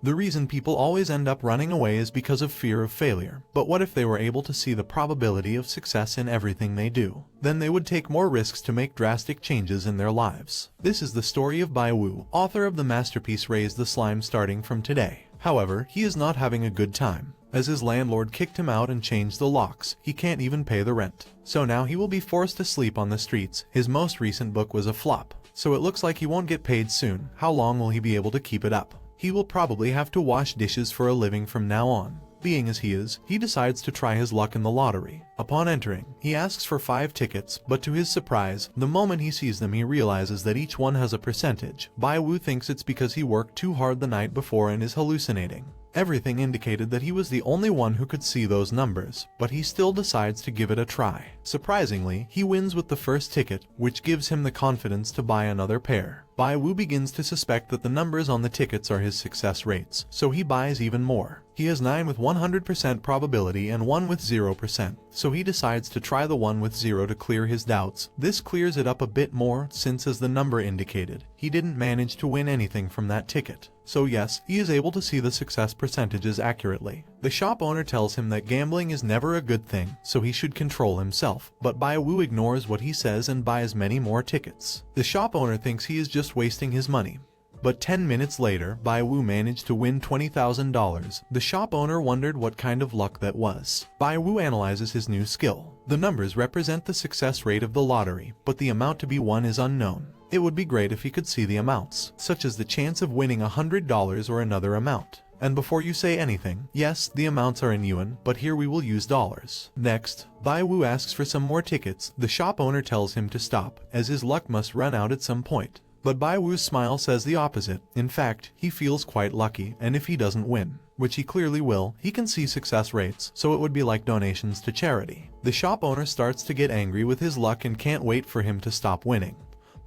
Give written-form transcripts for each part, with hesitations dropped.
The reason people always end up running away is because of fear of failure. But what if they were able to see the probability of success in everything they do? Then they would take more risks to make drastic changes in their lives. This is the story of Bai Wu, author of the masterpiece Raise the Slime starting from today. However, he is not having a good time. As his landlord kicked him out and changed the locks, he can't even pay the rent. So now he will be forced to sleep on the streets. His most recent book was a flop, so it looks like he won't get paid soon. How long will he be able to keep it up? He will probably have to wash dishes for a living from now on. Being as he is, he decides to try his luck in the lottery. Upon entering, he asks for 5 tickets, but to his surprise, the moment he sees them he realizes that each one has a percentage. Bai Wu thinks it's because he worked too hard the night before and is hallucinating. Everything indicated that he was the only one who could see those numbers, but he still decides to give it a try. Surprisingly, he wins with the first ticket, which gives him the confidence to buy another pair. Bai Wu begins to suspect that the numbers on the tickets are his success rates, so he buys even more. He has 9 with 100% probability and 1 with 0%, so he decides to try the one with 0 to clear his doubts. This clears it up a bit more since, as the number indicated, he didn't manage to win anything from that ticket. So yes, he is able to see the success percentages accurately. The shop owner tells him that gambling is never a good thing, so he should control himself, but Bai Wu ignores what he says and buys many more tickets. The shop owner thinks he is just wasting his money. But 10 minutes later, Bai Wu managed to win $20,000. The shop owner wondered what kind of luck that was. Bai Wu analyzes his new skill. The numbers represent the success rate of the lottery, but the amount to be won is unknown. It would be great if he could see the amounts, such as the chance of winning $100 or another amount. And before you say anything, yes, the amounts are in yuan, but here we will use dollars. Next, Bai Wu asks for some more tickets. The shop owner tells him to stop, as his luck must run out at some point. But Bai Wu's smile says the opposite. In fact, he feels quite lucky, and if he doesn't win, which he clearly will, he can see success rates, so it would be like donations to charity. The shop owner starts to get angry with his luck and can't wait for him to stop winning.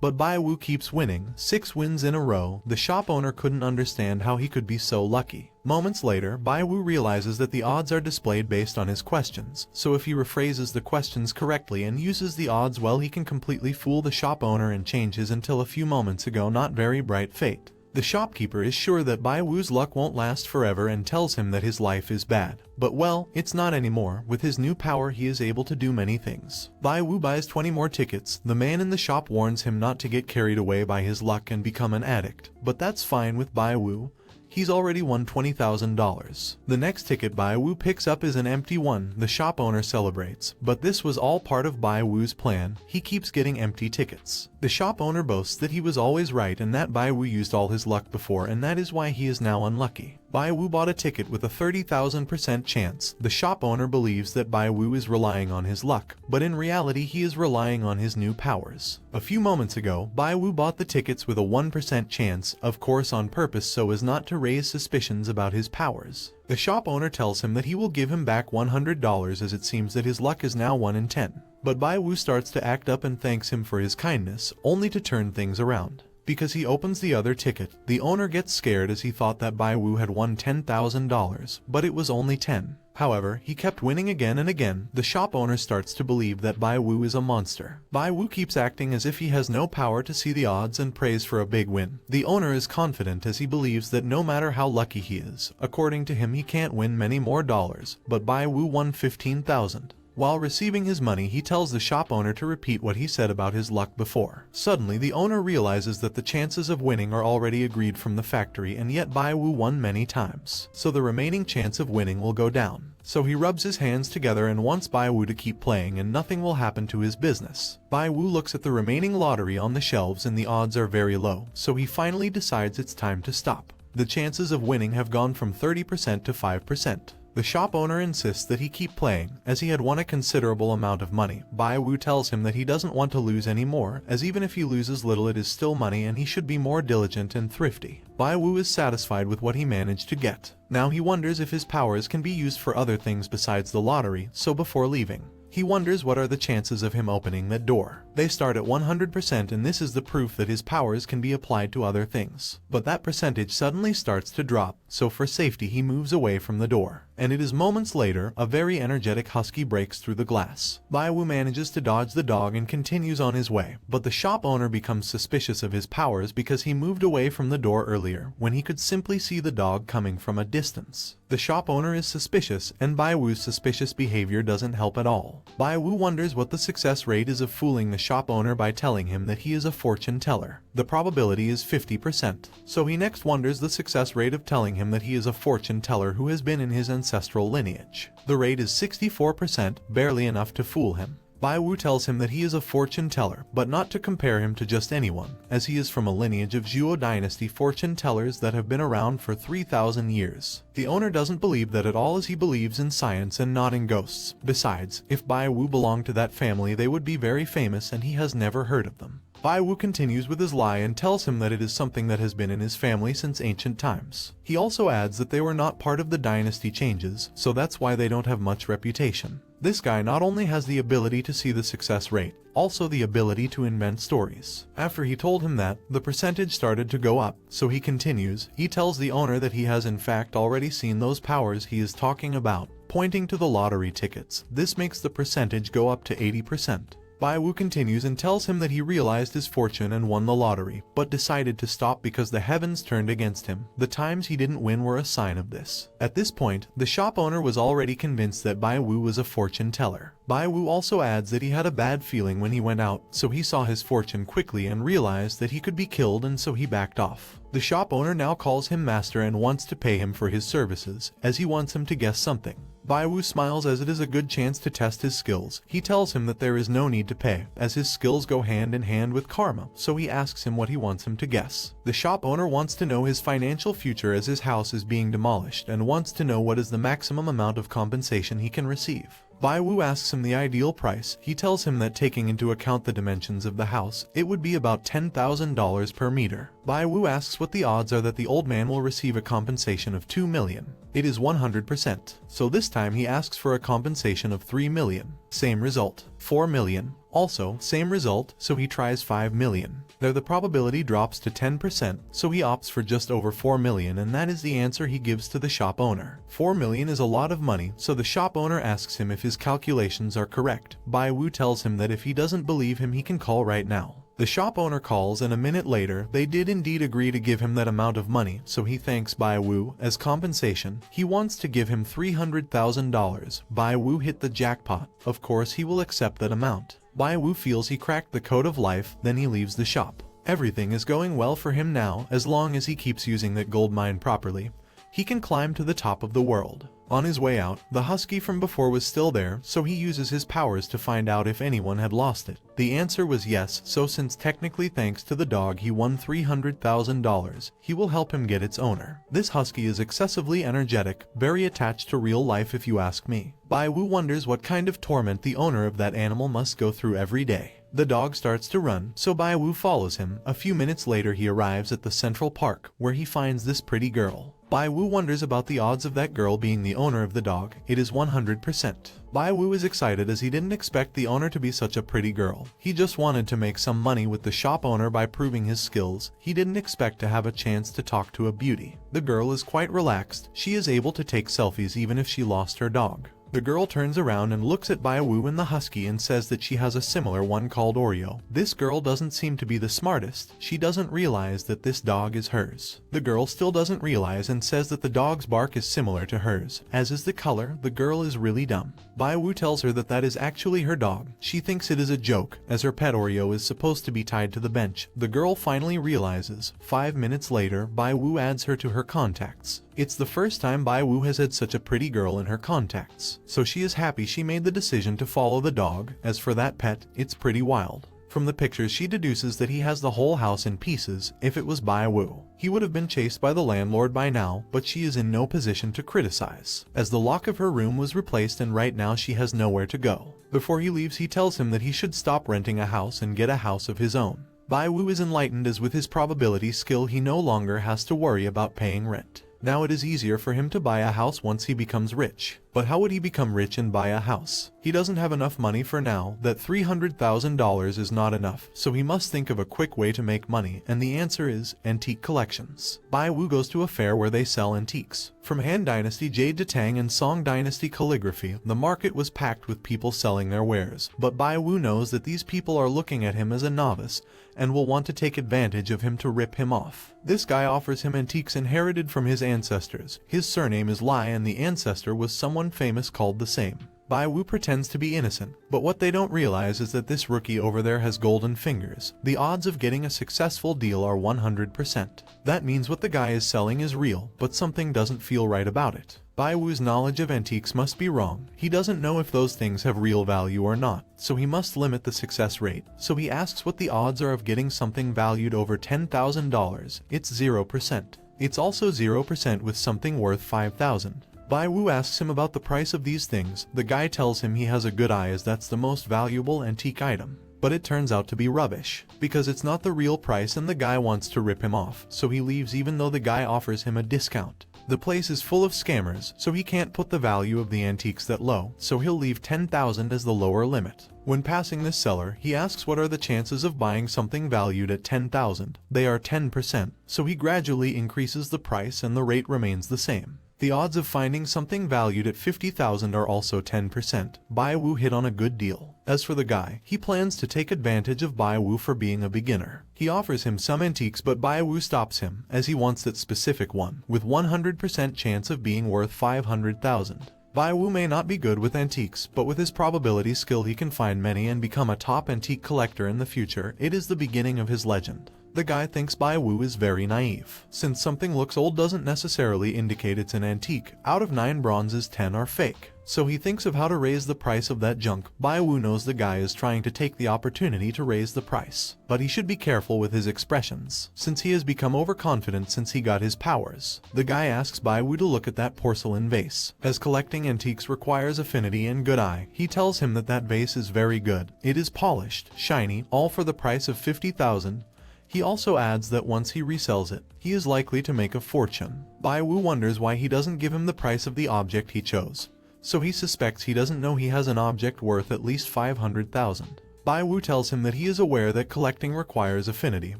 But Bai Wu keeps winning, 6 wins in a row. The shop owner couldn't understand how he could be so lucky. Moments later, Bai Wu realizes that the odds are displayed based on his questions, so if he rephrases the questions correctly and uses the odds well, he can completely fool the shop owner and change his until a few moments ago not very bright fate. The shopkeeper is sure that Bai Wu's luck won't last forever and tells him that his life is bad. But well, it's not anymore. With his new power he is able to do many things. Bai Wu buys 20 more tickets. The man in the shop warns him not to get carried away by his luck and become an addict. But that's fine with Bai Wu. He's already won $20,000. The next ticket Bai Wu picks up is an empty one. The shop owner celebrates, but this was all part of Bai Wu's plan. He keeps getting empty tickets. The shop owner boasts that he was always right and that Bai Wu used all his luck before, and that is why he is now unlucky. Bai Wu bought a ticket with a 30,000% chance. The shop owner believes that Bai Wu is relying on his luck, but in reality he is relying on his new powers. A few moments ago, Bai Wu bought the tickets with a 1% chance, of course on purpose so as not to raise suspicions about his powers. The shop owner tells him that he will give him back $100 as it seems that his luck is now 1 in 10. But Bai Wu starts to act up and thanks him for his kindness, only to turn things around. Because he opens the other ticket, the owner gets scared as he thought that Bai Wu had won $10,000, but it was only 10. However, he kept winning again and again. The shop owner starts to believe that Bai Wu is a monster. Bai Wu keeps acting as if he has no power to see the odds and prays for a big win. The owner is confident as he believes that no matter how lucky he is, according to him he can't win many more dollars, but Bai Wu won 15,000. While receiving his money, he tells the shop owner to repeat what he said about his luck before. Suddenly, the owner realizes that the chances of winning are already agreed from the factory, and yet Bai Wu won many times, so the remaining chance of winning will go down. So he rubs his hands together and wants Bai Wu to keep playing and nothing will happen to his business. Bai Wu looks at the remaining lottery on the shelves and the odds are very low, so he finally decides it's time to stop. The chances of winning have gone from 30% to 5%. The shop owner insists that he keep playing, as he had won a considerable amount of money. Bai Wu tells him that he doesn't want to lose any more, as even if he loses little it is still money and he should be more diligent and thrifty. Bai Wu is satisfied with what he managed to get. Now he wonders if his powers can be used for other things besides the lottery, so before leaving, He wonders what are the chances of him opening that door. They start at 100%, and this is the proof that his powers can be applied to other things. But that percentage suddenly starts to drop, so for safety he moves away from the door. And it is moments later, a very energetic husky breaks through the glass. Baiwu manages to dodge the dog and continues on his way, but the shop owner becomes suspicious of his powers because he moved away from the door earlier when he could simply see the dog coming from a distance. The shop owner is suspicious, and Baiwu's suspicious behavior doesn't help at all. Baiwu wonders what the success rate is of fooling the shop owner by telling him that he is a fortune teller. The probability is 50%. So he next wonders the success rate of telling him that he is a fortune teller who has been in his ancestral lineage. The rate is 64%, barely enough to fool him. Baiwu tells him that he is a fortune teller, but not to compare him to just anyone, as he is from a lineage of Zhuo dynasty fortune tellers that have been around for 3,000 years. The owner doesn't believe that at all, as he believes in science and not in ghosts. Besides, if Baiwu belonged to that family, they would be very famous, and he has never heard of them. Baiwu continues with his lie and tells him that it is something that has been in his family since ancient times. He also adds that they were not part of the dynasty changes, so that's why they don't have much reputation. This guy not only has the ability to see the success rate, also the ability to invent stories. After he told him that, the percentage started to go up, so he continues. He tells the owner that he has in fact already seen those powers he is talking about, pointing to the lottery tickets. This makes the percentage go up to 80%. Baiwu continues and tells him that he realized his fortune and won the lottery, but decided to stop because the heavens turned against him. The times he didn't win were a sign of this. At this point, the shop owner was already convinced that Baiwu was a fortune teller. Baiwu also adds that he had a bad feeling when he went out, so he saw his fortune quickly and realized that he could be killed, and so he backed off. The shop owner now calls him master and wants to pay him for his services, as he wants him to guess something. Baiwu smiles as it is a good chance to test his skills. He tells him that there is no need to pay, as his skills go hand in hand with karma, so he asks him what he wants him to guess. The shop owner wants to know his financial future as his house is being demolished, and wants to know what is the maximum amount of compensation he can receive. Baiwu asks him the ideal price. He tells him that taking into account the dimensions of the house, it would be about $10,000 per meter. Baiwu asks what the odds are that the old man will receive a compensation of 2 million. It is 100%. So this time he asks for a compensation of 3 million. Same result. 4 million. Also, same result, so he tries 5 million. There the probability drops to 10%, so he opts for just over 4 million, and that is the answer he gives to the shop owner. 4 million is a lot of money, so the shop owner asks him if his calculations are correct. Baiwu tells him that if he doesn't believe him, he can call right now. The shop owner calls, and a minute later, they did indeed agree to give him that amount of money, so he thanks Baiwu. As compensation, he wants to give him $300,000. Baiwu hit the jackpot. Of course, he will accept that amount. Baiwu feels he cracked the code of life, then he leaves the shop. Everything is going well for him now, as long as he keeps using that gold mine properly. He can climb to the top of the world. On his way out, the husky from before was still there, so he uses his powers to find out if anyone had lost it. The answer was yes, so since technically thanks to the dog he won $300,000, he will help him get its owner. This husky is excessively energetic, very attached to real life if you ask me. Baiwu wonders what kind of torment the owner of that animal must go through every day. The dog starts to run, so Baiwu follows him. A few minutes later he arrives at the Central Park, where he finds this pretty girl. Baiwu wonders about the odds of that girl being the owner of the dog. It is 100%. Baiwu is excited as he didn't expect the owner to be such a pretty girl. He just wanted to make some money with the shop owner by proving his skills. He didn't expect to have a chance to talk to a beauty. The girl is quite relaxed. She is able to take selfies even if she lost her dog. The girl turns around and looks at Baiwu and the husky and says that she has a similar one called Oreo. This girl doesn't seem to be the smartest. She doesn't realize that this dog is hers. The girl still doesn't realize and says that the dog's bark is similar to hers, as is the color. The girl is really dumb. Baiwu tells her that that is actually her dog. She thinks it is a joke, as her pet Oreo is supposed to be tied to the bench. The girl finally realizes. 5 minutes later, Baiwu adds her to her contacts. It's the first time Baiwu has had such a pretty girl in her contacts, so she is happy she made the decision to follow the dog. As for that pet, it's pretty wild. From the pictures she deduces that he has the whole house in pieces. If it was Baiwu, he would have been chased by the landlord by now, but she is in no position to criticize, as the lock of her room was replaced and right now she has nowhere to go. Before he leaves he tells him that he should stop renting a house and get a house of his own. Baiwu is enlightened as with his probability skill he no longer has to worry about paying rent. Now it is easier for him to buy a house once he becomes rich. But how would he become rich and buy a house? He doesn't have enough money for now. That $300,000 is not enough, so he must think of a quick way to make money, and the answer is antique collections. Bai Wu goes to a fair where they sell antiques. From Han Dynasty jade to Tang and Song Dynasty calligraphy, the market was packed with people selling their wares. But Bai Wu knows that these people are looking at him as a novice and will want to take advantage of him to rip him off. This guy offers him antiques inherited from his ancestors. His surname is Lai and the ancestor was someone famous called the same. Bai Wu pretends to be innocent, but what they don't realize is that this rookie over there has golden fingers. The odds of getting a successful deal are 100%. That means what the guy is selling is real, but something doesn't feel right about it. Bai Wu's knowledge of antiques must be wrong. He doesn't know if those things have real value or not, so he must limit the success rate. So he asks what the odds are of getting something valued over $10,000. It's 0%. It's also 0% with something worth $5,000. Bai Wu asks him about the price of these things. The guy tells him he has a good eye as that's the most valuable antique item. But it turns out to be rubbish, because it's not the real price and the guy wants to rip him off, so he leaves even though the guy offers him a discount. The place is full of scammers, so he can't put the value of the antiques that low, so he'll leave 10,000 as the lower limit. When passing this seller, he asks what are the chances of buying something valued at 10,000. They are 10%, so he gradually increases the price and the rate remains the same. The odds of finding something valued at 50,000 are also 10%. Bai Wu hit on a good deal. As for the guy, he plans to take advantage of Bai Wu for being a beginner. He offers him some antiques but Bai Wu stops him, as he wants that specific one, with 100% chance of being worth 500,000. Bai Wu may not be good with antiques, but with his probability skill he can find many and become a top antique collector in the future. It is the beginning of his legend. The guy thinks Bai Wu is very naive. Since something looks old doesn't necessarily indicate it's an antique. Out of 9 bronzes, 10 are fake. So he thinks of how to raise the price of that junk. Bai Wu knows the guy is trying to take the opportunity to raise the price. But he should be careful with his expressions, since he has become overconfident since he got his powers. The guy asks Bai Wu to look at that porcelain vase. As collecting antiques requires affinity and good eye, he tells him that that vase is very good. It is polished, shiny, all for the price of 50,000. He also adds that once he resells it, he is likely to make a fortune. Bai Wu wonders why he doesn't give him the price of the object he chose. So he suspects he doesn't know he has an object worth at least 500,000. Bai Wu tells him that he is aware that collecting requires affinity,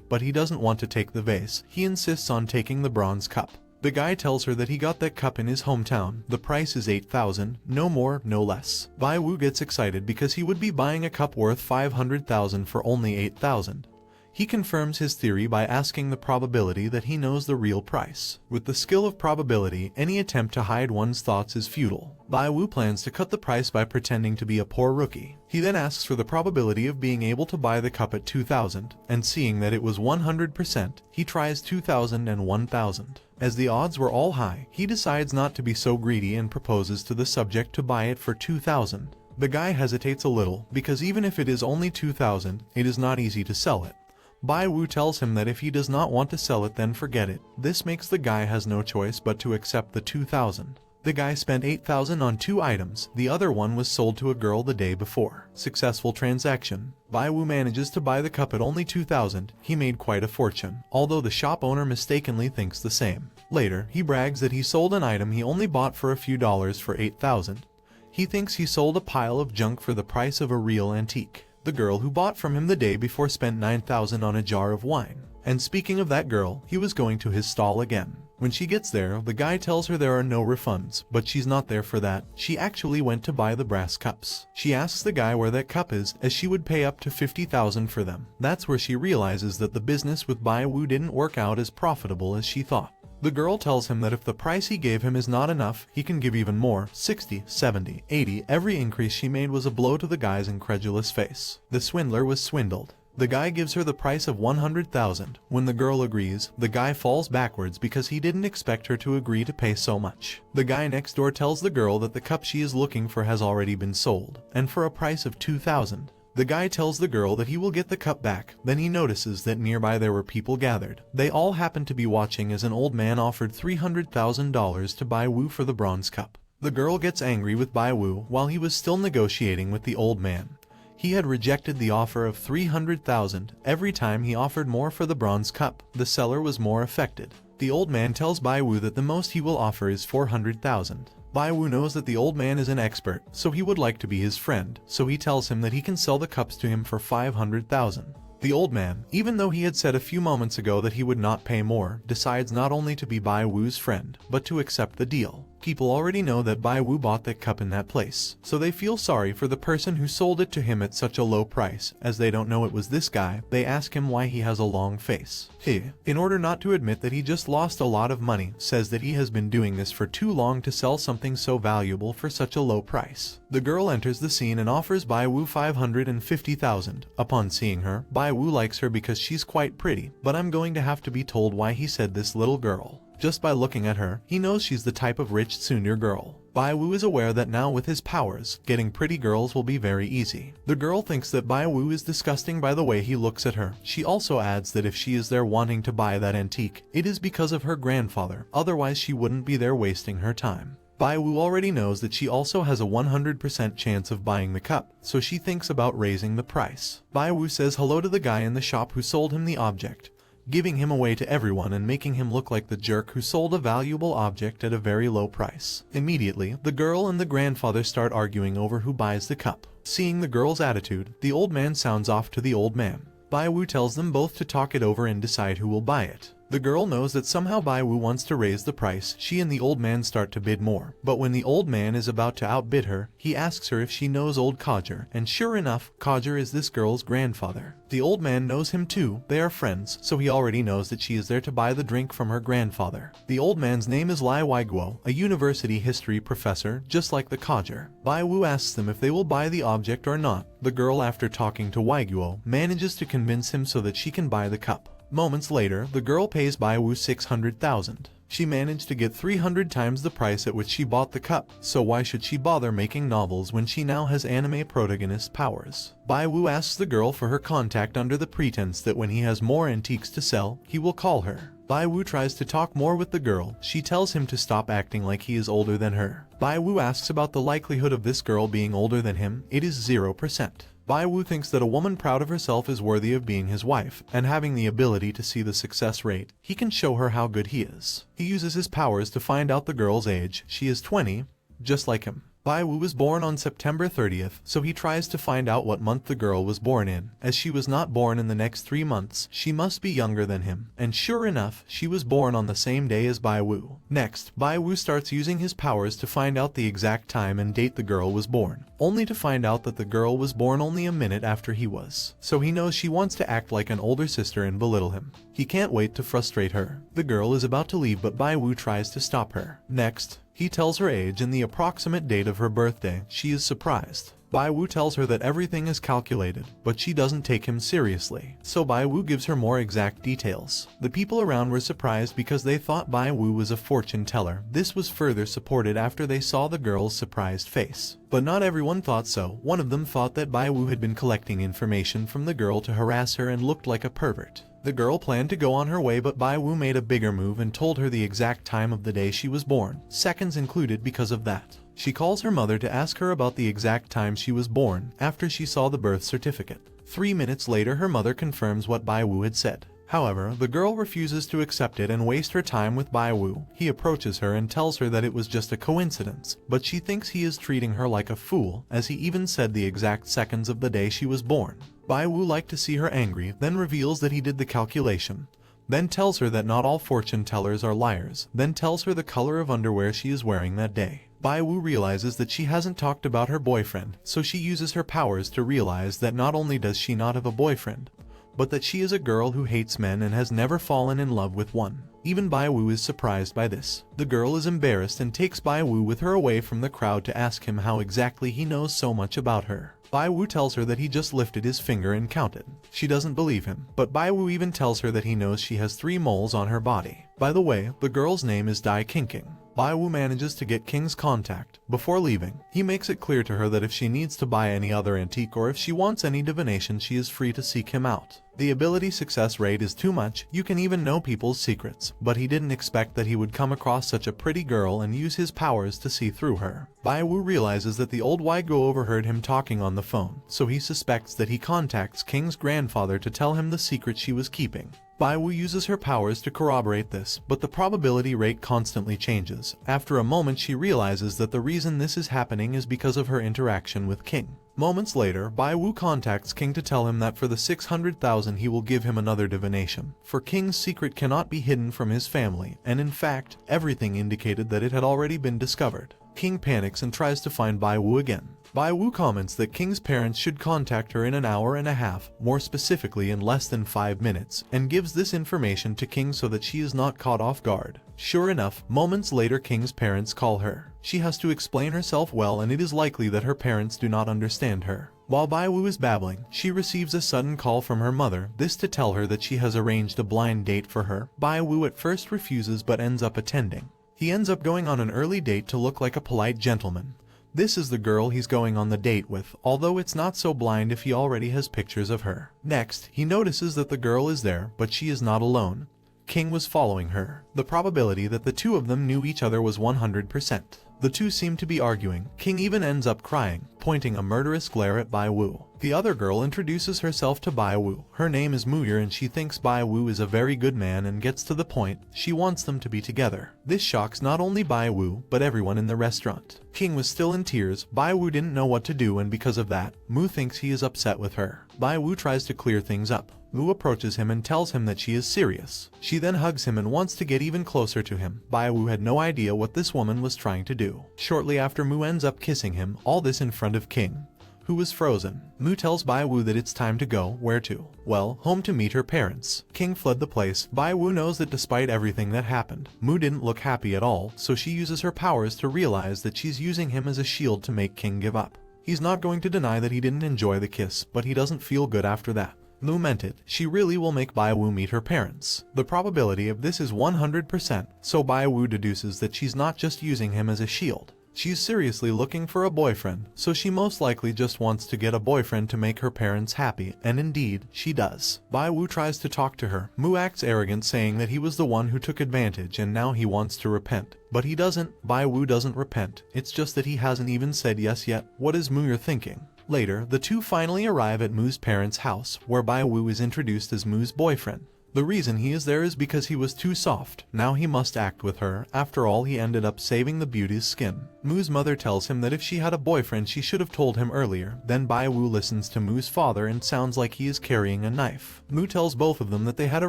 but he doesn't want to take the vase. He insists on taking the bronze cup. The guy tells her that he got that cup in his hometown. The price is 8,000, no more, no less. Bai Wu gets excited because he would be buying a cup worth 500,000 for only 8,000. He confirms his theory by asking the probability that he knows the real price. With the skill of probability, any attempt to hide one's thoughts is futile. Bai Wu plans to cut the price by pretending to be a poor rookie. He then asks for the probability of being able to buy the cup at 2,000, and seeing that it was 100%, he tries 2,000 and 1,000. As the odds were all high, he decides not to be so greedy and proposes to the subject to buy it for 2,000. The guy hesitates a little, because even if it is only 2,000, it is not easy to sell it. Bai Wu tells him that if he does not want to sell it then forget it. This makes the guy has no choice but to accept the 2,000. The guy spent 8,000 on 2 items, the other one was sold to a girl the day before. Successful transaction. Bai Wu manages to buy the cup at only 2,000, he made quite a fortune, although the shop owner mistakenly thinks the same. Later, he brags that he sold an item he only bought for a few dollars for 8,000. He thinks he sold a pile of junk for the price of a real antique. The girl who bought from him the day before spent 9,000 on a jar of wine. And speaking of that girl, he was going to his stall again. When she gets there, the guy tells her there are no refunds, but she's not there for that. She actually went to buy the brass cups. She asks the guy where that cup is, as she would pay up to 50,000 for them. That's where she realizes that the business with Bai Wu didn't work out as profitable as she thought. The girl tells him that if the price he gave him is not enough, he can give even more, 60, 70, 80. Every increase she made was a blow to the guy's incredulous face. The swindler was swindled. The guy gives her the price of 100,000. When the girl agrees, the guy falls backwards because he didn't expect her to agree to pay so much. The guy next door tells the girl that the cup she is looking for has already been sold, and for a price of 2,000. The guy tells the girl that he will get the cup back. Then he notices that nearby there were people gathered. They all happened to be watching as an old man offered $300,000 to Bai Wu for the bronze cup. The girl gets angry with Bai Wu while he was still negotiating with the old man. He had rejected the offer of 300,000. Every time he offered more for the bronze cup, the seller was more affected. The old man tells Bai Wu that the most he will offer is 400,000. Bai Wu knows that the old man is an expert, so he would like to be his friend, so he tells him that he can sell the cups to him for 500,000. The old man, even though he had said a few moments ago that he would not pay more, decides not only to be Bai Wu's friend, but to accept the deal. People already know that Bai Wu bought that cup in that place, so they feel sorry for the person who sold it to him at such a low price. As they don't know it was this guy, they ask him why he has a long face. He, in order not to admit that he just lost a lot of money, says that he has been doing this for too long to sell something so valuable for such a low price. The girl enters the scene and offers Bai Wu 550,000. Upon seeing her, Bai Wu likes her because she's quite pretty, but I'm going to have to be told why he said this little girl. Just by looking at her, he knows she's the type of rich senior girl. Bai Wu is aware that now with his powers, getting pretty girls will be very easy. The girl thinks that Bai Wu is disgusting by the way he looks at her. She also adds that if she is there wanting to buy that antique, it is because of her grandfather, otherwise she wouldn't be there wasting her time. Bai Wu already knows that she also has a 100% chance of buying the cup, so she thinks about raising the price. Bai Wu says hello to the guy in the shop who sold him the object, giving him away to everyone and making him look like the jerk who sold a valuable object at a very low price. Immediately, the girl and the grandfather start arguing over who buys the cup. Seeing the girl's attitude, the old man sounds off to the old man. Bai Wu tells them both to talk it over and decide who will buy it. The girl knows that somehow Bai Wu wants to raise the price. She and the old man start to bid more. But when the old man is about to outbid her, he asks her if she knows old Codger, and sure enough, Codger is this girl's grandfather. The old man knows him too, they are friends, so he already knows that she is there to buy the drink from her grandfather. The old man's name is Lai Weiguo, a university history professor, just like the Codger. Bai Wu asks them if they will buy the object or not. The girl, after talking to Weiguo, manages to convince him so that she can buy the cup. Moments later, the girl pays Bai Wu 600,000. She managed to get 300 times the price at which she bought the cup, so why should she bother making novels when she now has anime protagonist powers? Bai Wu asks the girl for her contact under the pretense that when he has more antiques to sell, he will call her. Bai Wu tries to talk more with the girl. She tells him to stop acting like he is older than her. Bai Wu asks about the likelihood of this girl being older than him. It is 0%. Bai Wu thinks that a woman proud of herself is worthy of being his wife, and having the ability to see the success rate, he can show her how good he is. He uses his powers to find out the girl's age. She is 20, just like him. Bai Wu was born on September 30th, so he tries to find out what month the girl was born in. As she was not born in the next 3 months, she must be younger than him. And sure enough, she was born on the same day as Bai Wu. Next, Bai Wu starts using his powers to find out the exact time and date the girl was born, only to find out that the girl was born only a minute after he was. So he knows she wants to act like an older sister and belittle him. He can't wait to frustrate her. The girl is about to leave, but Bai Wu tries to stop her. Next, he tells her age and the approximate date of her birthday. She is surprised. Bai Wu tells her that everything is calculated, but she doesn't take him seriously. So Bai Wu gives her more exact details. The people around were surprised because they thought Bai Wu was a fortune teller. This was further supported after they saw the girl's surprised face. But not everyone thought so. One of them thought that Bai Wu had been collecting information from the girl to harass her and looked like a pervert. The girl planned to go on her way, but Bai Wu made a bigger move and told her the exact time of the day she was born, seconds included because of that. She calls her mother to ask her about the exact time she was born after she saw the birth certificate. 3 minutes later, her mother confirms what Bai Wu had said. However, the girl refuses to accept it and waste her time with Bai Wu. He approaches her and tells her that it was just a coincidence, but she thinks he is treating her like a fool, as he even said the exact seconds of the day she was born. Bai Wu liked to see her angry, then reveals that he did the calculation. Then tells her that not all fortune tellers are liars, then tells her the color of underwear she is wearing that day. Bai Wu realizes that she hasn't talked about her boyfriend, so she uses her powers to realize that not only does she not have a boyfriend, but that she is a girl who hates men and has never fallen in love with one. Even Bai Wu is surprised by this. The girl is embarrassed and takes Bai Wu with her away from the crowd to ask him how exactly he knows so much about her. Bai Wu tells her that he just lifted his finger and counted. She doesn't believe him, but Bai Wu even tells her that he knows she has 3 moles on her body. By the way, the girl's name is Dai Kinking. Bai Wu manages to get King's contact. Before leaving, he makes it clear to her that if she needs to buy any other antique or if she wants any divination, she is free to seek him out. The ability success rate is too much. You can even know people's secrets, but he didn't expect that he would come across such a pretty girl and use his powers to see through her. Bai Wu realizes that the old Weiguo overheard him talking on the phone, so he suspects that he contacts King's grandfather to tell him the secret she was keeping. Bai Wu uses her powers to corroborate this, but the probability rate constantly changes. After a moment she realizes that the reason this is happening is because of her interaction with King. Moments later, Bai Wu contacts King to tell him that for the 600,000 he will give him another divination. For King's secret cannot be hidden from his family, and in fact, everything indicated that it had already been discovered. King panics and tries to find Bai Wu again. Bai Wu comments that King's parents should contact her in an hour and a half, more specifically in less than 5 minutes, and gives this information to King so that she is not caught off guard. Sure enough, moments later King's parents call her. She has to explain herself well, and it is likely that her parents do not understand her. While Bai Wu is babbling, she receives a sudden call from her mother, this to tell her that she has arranged a blind date for her. Bai Wu at first refuses but ends up attending. He ends up going on an early date to look like a polite gentleman. This is the girl he's going on the date with, although it's not so blind if he already has pictures of her. Next, he notices that the girl is there, but she is not alone. King was following her. The probability that the two of them knew each other was 100%. The two seem to be arguing. King even ends up crying, pointing a murderous glare at Bai Wu. The other girl introduces herself to Bai Wu. Her name is Muir and she thinks Bai Wu is a very good man and gets to the point. She wants them to be together. This shocks not only Bai Wu, but everyone in the restaurant. King was still in tears. Bai Wu didn't know what to do, and because of that, Mu thinks he is upset with her. Bai Wu tries to clear things up. Mu approaches him and tells him that she is serious. She then hugs him and wants to get even closer to him. Bai Wu had no idea what this woman was trying to do. Shortly after, Mu ends up kissing him, all this in front of King, who was frozen. Mu tells Bai Wu that it's time to go. Where to? Well, home to meet her parents. King fled the place. Bai Wu knows that despite everything that happened, Mu didn't look happy at all, so she uses her powers to realize that she's using him as a shield to make King give up. He's not going to deny that he didn't enjoy the kiss, but he doesn't feel good after that. Mu meant it. She really will make Bai Wu meet her parents. The probability of this is 100%, so Bai Wu deduces that she's not just using him as a shield. She's seriously looking for a boyfriend, so she most likely just wants to get a boyfriend to make her parents happy, and indeed, she does. Bai Wu tries to talk to her. Mu acts arrogant, saying that he was the one who took advantage and now he wants to repent. But he doesn't. Bai Wu doesn't repent. It's just that he hasn't even said yes yet. What is Mu thinking? Later, the two finally arrive at Mu's parents' house, where Bai Wu is introduced as Mu's boyfriend. The reason he is there is because he was too soft. Now he must act with her. After all, he ended up saving the beauty's skin. Mu's mother tells him that if she had a boyfriend she should have told him earlier. Then Bai Wu listens to Mu's father and sounds like he is carrying a knife. Mu tells both of them that they had a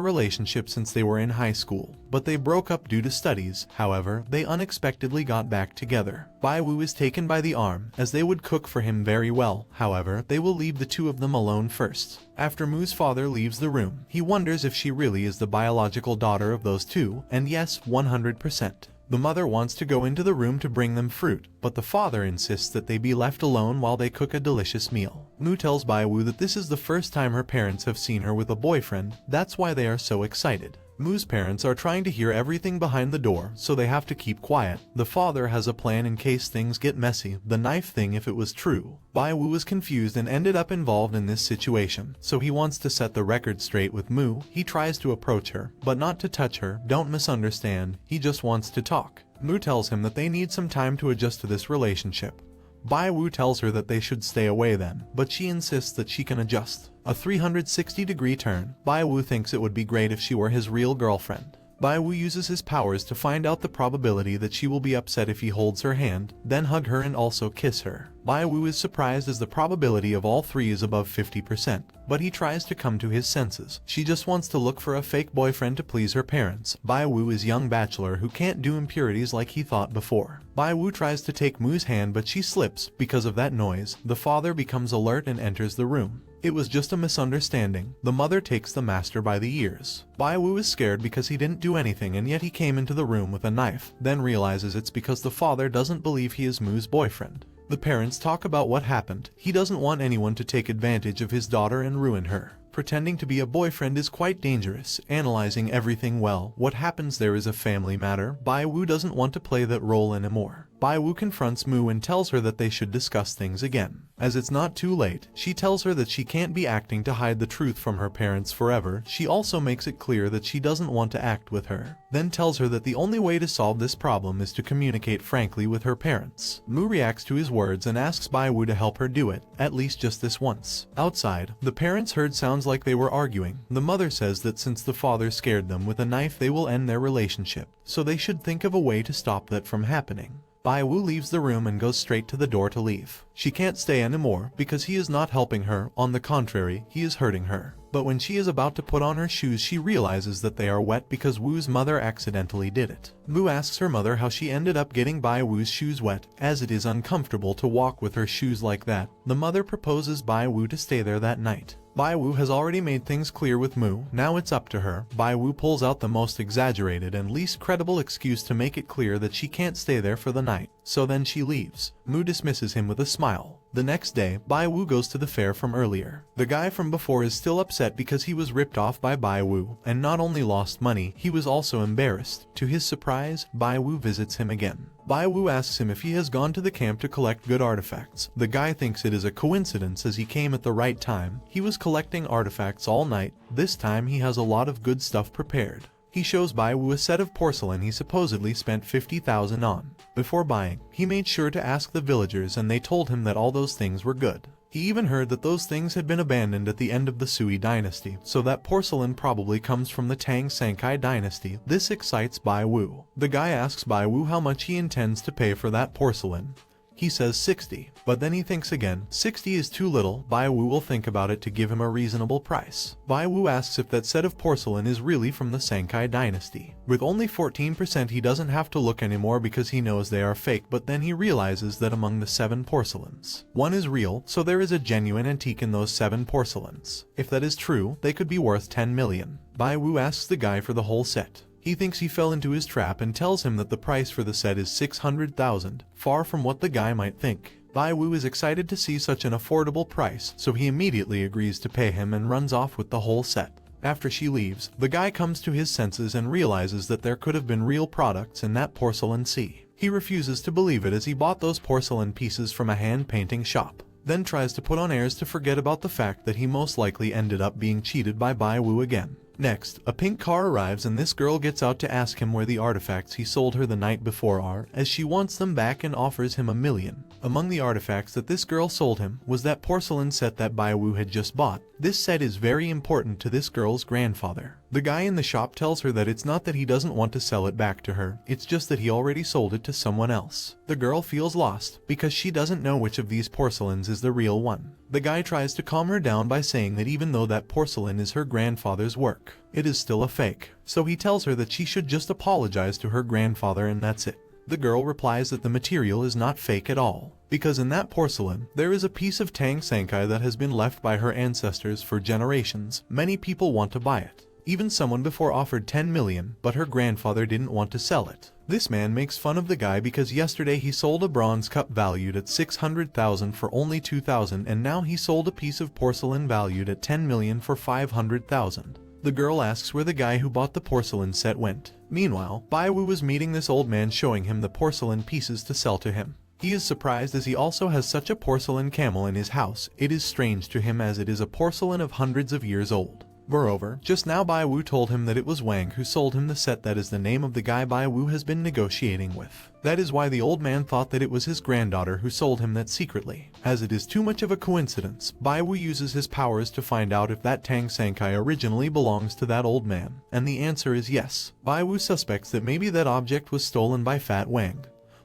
relationship since they were in high school, but they broke up due to studies. However, they unexpectedly got back together. Bai Wu is taken by the arm, as they would cook for him very well. However, they will leave the two of them alone first. After Mu's father leaves the room, he wonders if she really is the biological daughter of those two, and yes, 100%. The mother wants to go into the room to bring them fruit, but the father insists that they be left alone while they cook a delicious meal. Mu tells Bai Wu that this is the first time her parents have seen her with a boyfriend. That's why they are so excited. Mu's parents are trying to hear everything behind the door, so they have to keep quiet. The father has a plan in case things get messy, the knife thing if it was true. Bai Wu was confused and ended up involved in this situation, so he wants to set the record straight with Mu. He tries to approach her, but not to touch her. Don't misunderstand, he just wants to talk. Mu tells him that they need some time to adjust to this relationship. Bai Wu tells her that they should stay away then, but she insists that she can adjust. A 360-degree turn. Bai Wu thinks it would be great if she were his real girlfriend. Bai Wu uses his powers to find out the probability that she will be upset if he holds her hand, then hug her and also kiss her. Bai Wu is surprised as the probability of all three is above 50%, but he tries to come to his senses. She just wants to look for a fake boyfriend to please her parents. Bai Wu is a young bachelor who can't do impurities like he thought before. Bai Wu tries to take Mu's hand, but she slips. Because of that noise, the father becomes alert and enters the room. It was just a misunderstanding. The mother takes the master by the ears. Bai Wu is scared because he didn't do anything and yet he came into the room with a knife, then realizes it's because the father doesn't believe he is Mu's boyfriend. The parents talk about what happened. He doesn't want anyone to take advantage of his daughter and ruin her. Pretending to be a boyfriend is quite dangerous. Analyzing everything well, what happens there is a family matter. Bai Wu doesn't want to play that role anymore. Bai Wu confronts Mu and tells her that they should discuss things again. As it's not too late, she tells her that she can't be acting to hide the truth from her parents forever. She also makes it clear that she doesn't want to act with her, then tells her that the only way to solve this problem is to communicate frankly with her parents. Mu reacts to his words and asks Bai Wu to help her do it, at least just this once. Outside, the parents heard sounds sounds like they were arguing. The mother says that since the father scared them with a knife they will end their relationship, so they should think of a way to stop that from happening. Bai Wu leaves the room and goes straight to the door to leave. She can't stay anymore because he is not helping her, on the contrary, he is hurting her. But when she is about to put on her shoes she realizes that they are wet because Wu's mother accidentally did it. Mu asks her mother how she ended up getting Bai Wu's shoes wet, as it is uncomfortable to walk with her shoes like that. The mother proposes Bai Wu to stay there that night. Bai Wu has already made things clear with Mu, now it's up to her. Bai Wu pulls out the most exaggerated and least credible excuse to make it clear that she can't stay there for the night, so then she leaves. Mu dismisses him with a smile. The next day, Bai Wu goes to the fair from earlier. The guy from before is still upset because he was ripped off by Bai Wu, and not only lost money, he was also embarrassed. To his surprise, Bai Wu visits him again. Bai Wu asks him if he has gone to the camp to collect good artifacts. The guy thinks it is a coincidence as he came at the right time. He was collecting artifacts all night. This time he has a lot of good stuff prepared. He shows Bai Wu a set of porcelain he supposedly spent 50,000 on. Before buying, he made sure to ask the villagers and they told him that all those things were good. He even heard that those things had been abandoned at the end of the Sui dynasty, so that porcelain probably comes from the Tang Sankai dynasty. This excites Bai Wu. The guy asks Bai Wu how much he intends to pay for that porcelain. He says 60, but then he thinks again. 60 is too little. Bai Wu will think about it to give him a reasonable price. Bai Wu asks if that set of porcelain is really from the Sankai dynasty. With only 14% he doesn't have to look anymore because he knows they are fake, but then he realizes that among the 7 porcelains, 1 is real, so there is a genuine antique in those 7 porcelains. If that is true, they could be worth 10 million. Bai Wu asks the guy for the whole set. He thinks he fell into his trap and tells him that the price for the set is 600,000, far from what the guy might think. Bai Wu is excited to see such an affordable price, so he immediately agrees to pay him and runs off with the whole set. After she leaves, the guy comes to his senses and realizes that there could have been real products in that porcelain sea. He refuses to believe it as he bought those porcelain pieces from a hand-painting shop, then tries to put on airs to forget about the fact that he most likely ended up being cheated by Bai Wu again. Next, a pink car arrives and this girl gets out to ask him where the artifacts he sold her the night before are, as she wants them back and offers him $1 million. Among the artifacts that this girl sold him was that porcelain set that Bai Wu had just bought. This set is very important to this girl's grandfather. The guy in the shop tells her that it's not that he doesn't want to sell it back to her, it's just that he already sold it to someone else. The girl feels lost because she doesn't know which of these porcelains is the real one. The guy tries to calm her down by saying that even though that porcelain is her grandfather's work, it is still a fake. So he tells her that she should just apologize to her grandfather and that's it. The girl replies that the material is not fake at all, because in that porcelain, there is a piece of Tang Sankai that has been left by her ancestors for generations. Many people want to buy it. Even someone before offered 10 million, but her grandfather didn't want to sell it. This man makes fun of the guy because yesterday he sold a bronze cup valued at 600,000 for only 2,000 and now he sold a piece of porcelain valued at 10 million for 500,000. The girl asks where the guy who bought the porcelain set went. Meanwhile, Bai Wu was meeting this old man showing him the porcelain pieces to sell to him. He is surprised as he also has such a porcelain camel in his house. It is strange to him as it is a porcelain of hundreds of years old. Moreover, just now Bai Wu told him that it was Wang who sold him the set. That is the name of the guy Bai Wu has been negotiating with. That is why the old man thought that it was his granddaughter who sold him that secretly. As it is too much of a coincidence, Bai Wu uses his powers to find out if that Tang Sankai originally belongs to that old man, and the answer is yes. Bai Wu suspects that maybe that object was stolen by Fat Wang.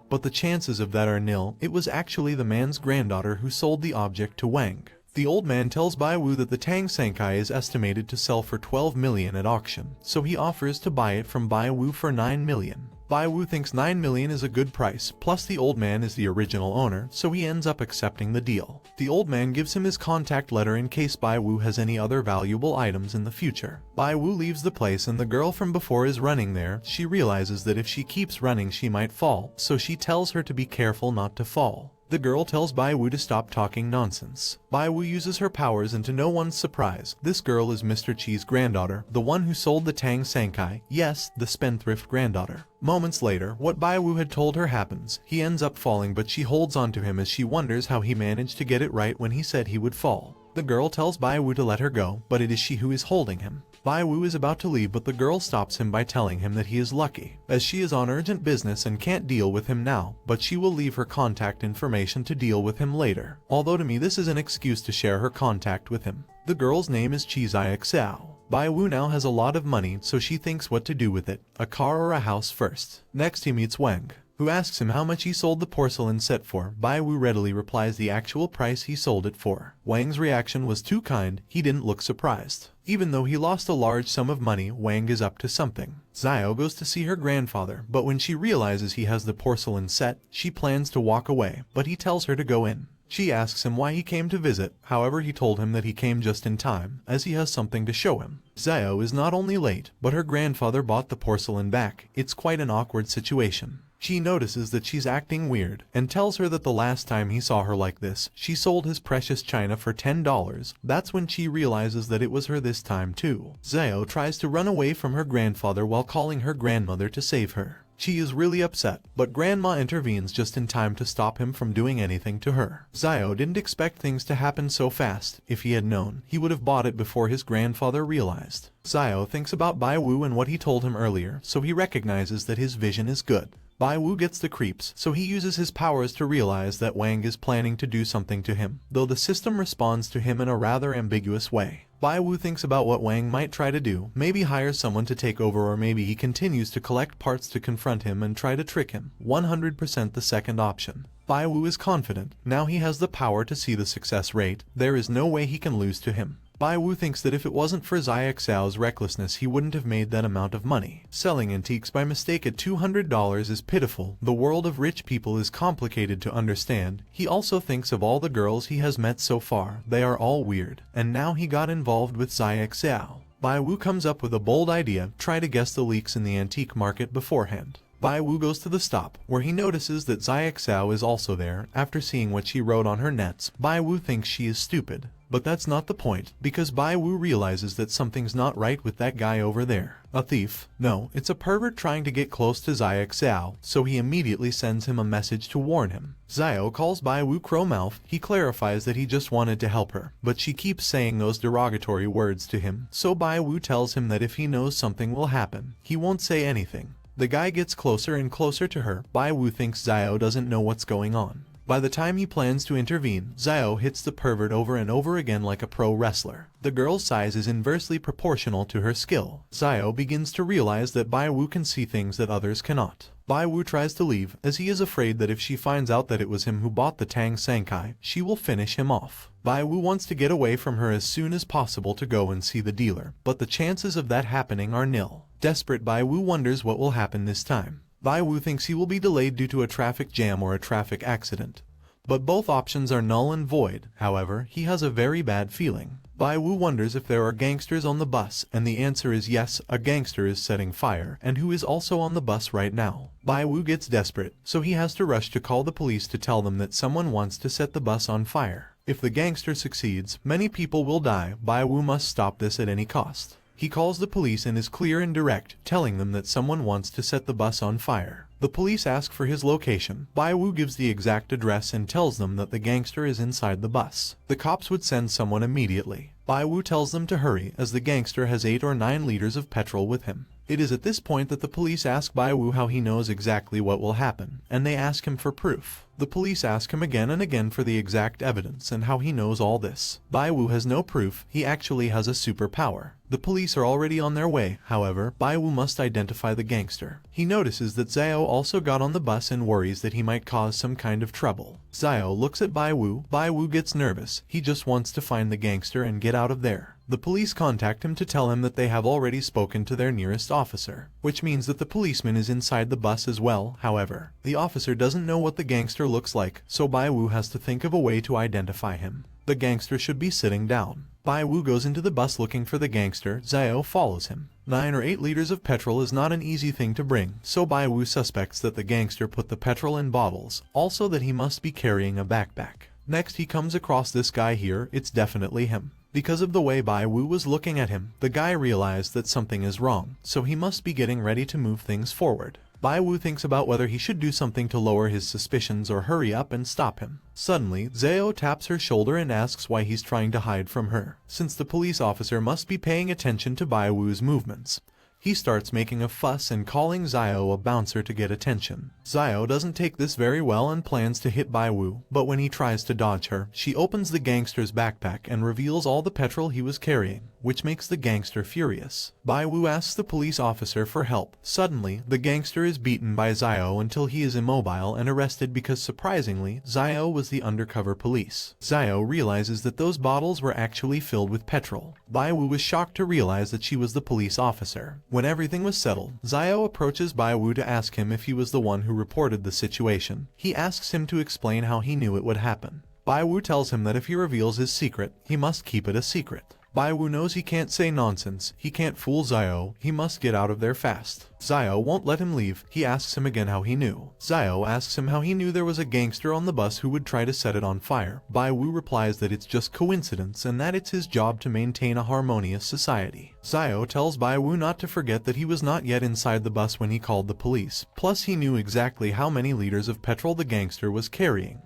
But the chances of that are nil. It was actually the man's granddaughter who sold the object to Wang. The old man tells Bai Wu that the Tang Sankai is estimated to sell for 12 million at auction, so he offers to buy it from Bai Wu for 9 million. Bai Wu thinks 9 million is a good price, plus the old man is the original owner, so he ends up accepting the deal. The old man gives him his contact letter in case Bai Wu has any other valuable items in the future. Bai Wu leaves the place and the girl from before is running there. She realizes that if she keeps running she might fall, so she tells her to be careful not to fall. The girl tells Bai Wu to stop talking nonsense. Bai Wu uses her powers and to no one's surprise, this girl is Mr. Chi's granddaughter, the one who sold the Tang Sankai, yes, the spendthrift granddaughter. Moments later, what Bai Wu had told her happens. He ends up falling but she holds on to him as she wonders how he managed to get it right when he said he would fall. The girl tells Bai Wu to let her go, but it is she who is holding him. Bai Wu is about to leave, but the girl stops him by telling him that he is lucky, as she is on urgent business and can't deal with him now, but she will leave her contact information to deal with him later. Although to me this is an excuse to share her contact with him. The girl's name is Chi Xiao. Bai Wu now has a lot of money, so she thinks what to do with it, a car or a house first. Next he meets Wang, who asks him how much he sold the porcelain set for. Bai Wu readily replies the actual price he sold it for. Wang's reaction was too kind, he didn't look surprised. Even though he lost a large sum of money, Wang is up to something. Xiao goes to see her grandfather, but when she realizes he has the porcelain set, she plans to walk away, but he tells her to go in. She asks him why he came to visit, however he told him that he came just in time, as he has something to show him. Xiao is not only late, but her grandfather bought the porcelain back. It's quite an awkward situation. She notices that she's acting weird, and tells her that the last time he saw her like this, she sold his precious china for $10. That's when she realizes that it was her this time too. Xiao tries to run away from her grandfather while calling her grandmother to save her. She is really upset, but Grandma intervenes just in time to stop him from doing anything to her. Xiao didn't expect things to happen so fast. If he had known, he would have bought it before his grandfather realized. Xiao thinks about Bai Wu and what he told him earlier, so he recognizes that his vision is good. Bai Wu gets the creeps, so he uses his powers to realize that Wang is planning to do something to him, though the system responds to him in a rather ambiguous way. Bai Wu thinks about what Wang might try to do, maybe hire someone to take over, or maybe he continues to collect parts to confront him and try to trick him. 100% the second option. Bai Wu is confident, now he has the power to see the success rate, there is no way he can lose to him. Bai Wu thinks that if it wasn't for Xiao's recklessness he wouldn't have made that amount of money. Selling antiques by mistake at $200 is pitiful. The world of rich people is complicated to understand. He also thinks of all the girls he has met so far. They are all weird. And now he got involved with Xiao. Bai Wu comes up with a bold idea, try to guess the leaks in the antique market beforehand. Bai Wu goes to the stop, where he notices that Xiao is also there. After seeing what she wrote on her nets, Bai Wu thinks she is stupid. But that's not the point, because Bai Wu realizes that something's not right with that guy over there. A thief? No, it's a pervert trying to get close to Xiao, so he immediately sends him a message to warn him. Xiao calls Bai Wu Crow-Mouth. He clarifies that he just wanted to help her, but she keeps saying those derogatory words to him, so Bai Wu tells him that if he knows something will happen, he won't say anything. The guy gets closer and closer to her. Bai Wu thinks Xiao doesn't know what's going on. By the time he plans to intervene, Xiao hits the pervert over and over again like a pro wrestler. The girl's size is inversely proportional to her skill. Xiao begins to realize that Bai Wu can see things that others cannot. Bai Wu tries to leave, as he is afraid that if she finds out that it was him who bought the Tang Sankai, she will finish him off. Bai Wu wants to get away from her as soon as possible to go and see the dealer, but the chances of that happening are nil. Desperate, Bai Wu wonders what will happen this time. Bai Wu thinks he will be delayed due to a traffic jam or a traffic accident. But both options are null and void. However, he has a very bad feeling. Bai Wu wonders if there are gangsters on the bus, and the answer is yes, a gangster is setting fire, and who is also on the bus right now. Bai Wu gets desperate, so he has to rush to call the police to tell them that someone wants to set the bus on fire. If the gangster succeeds, many people will die. Bai Wu must stop this at any cost. He calls the police and is clear and direct, telling them that someone wants to set the bus on fire. The police ask for his location. Bai Wu gives the exact address and tells them that the gangster is inside the bus. The cops would send someone immediately. Bai Wu tells them to hurry, as the gangster has 8 or 9 liters of petrol with him. It is at this point that the police ask Bai Wu how he knows exactly what will happen, and they ask him for proof. The police ask him again and again for the exact evidence and how he knows all this. Bai Wu has no proof. He actually has a superpower. The police are already on their way. However, Bai Wu must identify the gangster. He notices that Xiao also got on the bus and worries that he might cause some kind of trouble. Xiao looks at Bai Wu. Bai Wu gets nervous. He just wants to find the gangster and get out of there. The police contact him to tell him that they have already spoken to their nearest officer, which means that the policeman is inside the bus as well. However, the officer doesn't know what the gangster looks like, so Bai Wu has to think of a way to identify him. The gangster should be sitting down. Bai Wu goes into the bus looking for the gangster. Xiao follows him. 9 or 8 liters of petrol is not an easy thing to bring, so Bai Wu suspects that the gangster put the petrol in bottles, also that he must be carrying a backpack. Next he comes across this guy here. It's definitely him. Because of the way Bai Wu was looking at him, the guy realized that something is wrong, so he must be getting ready to move things forward. Bai Wu thinks about whether he should do something to lower his suspicions or hurry up and stop him. Suddenly, Zhao taps her shoulder and asks why he's trying to hide from her, since the police officer must be paying attention to Bai Wu's movements. He starts making a fuss and calling Zhao a bouncer to get attention. Zhao doesn't take this very well and plans to hit Bai Wu, but when he tries to dodge her, she opens the gangster's backpack and reveals all the petrol he was carrying, which makes the gangster furious. Bai Wu asks the police officer for help. Suddenly, the gangster is beaten by Zhao until he is immobile and arrested because surprisingly, Zhao was the undercover police. Zhao realizes that those bottles were actually filled with petrol. Bai Wu was shocked to realize that she was the police officer. When everything was settled, Zhao approaches Bai Wu to ask him if he was the one who reported the situation. He asks him to explain how he knew it would happen. Bai Wu tells him that if he reveals his secret, he must keep it a secret. Bai Wu knows he can't say nonsense, he can't fool Zhao, he must get out of there fast. Zhao won't let him leave. He asks him again how he knew. Zhao asks him how he knew there was a gangster on the bus who would try to set it on fire. Bai Wu replies that it's just coincidence and that it's his job to maintain a harmonious society. Zhao tells Bai Wu not to forget that he was not yet inside the bus when he called the police, plus he knew exactly how many liters of petrol the gangster was carrying.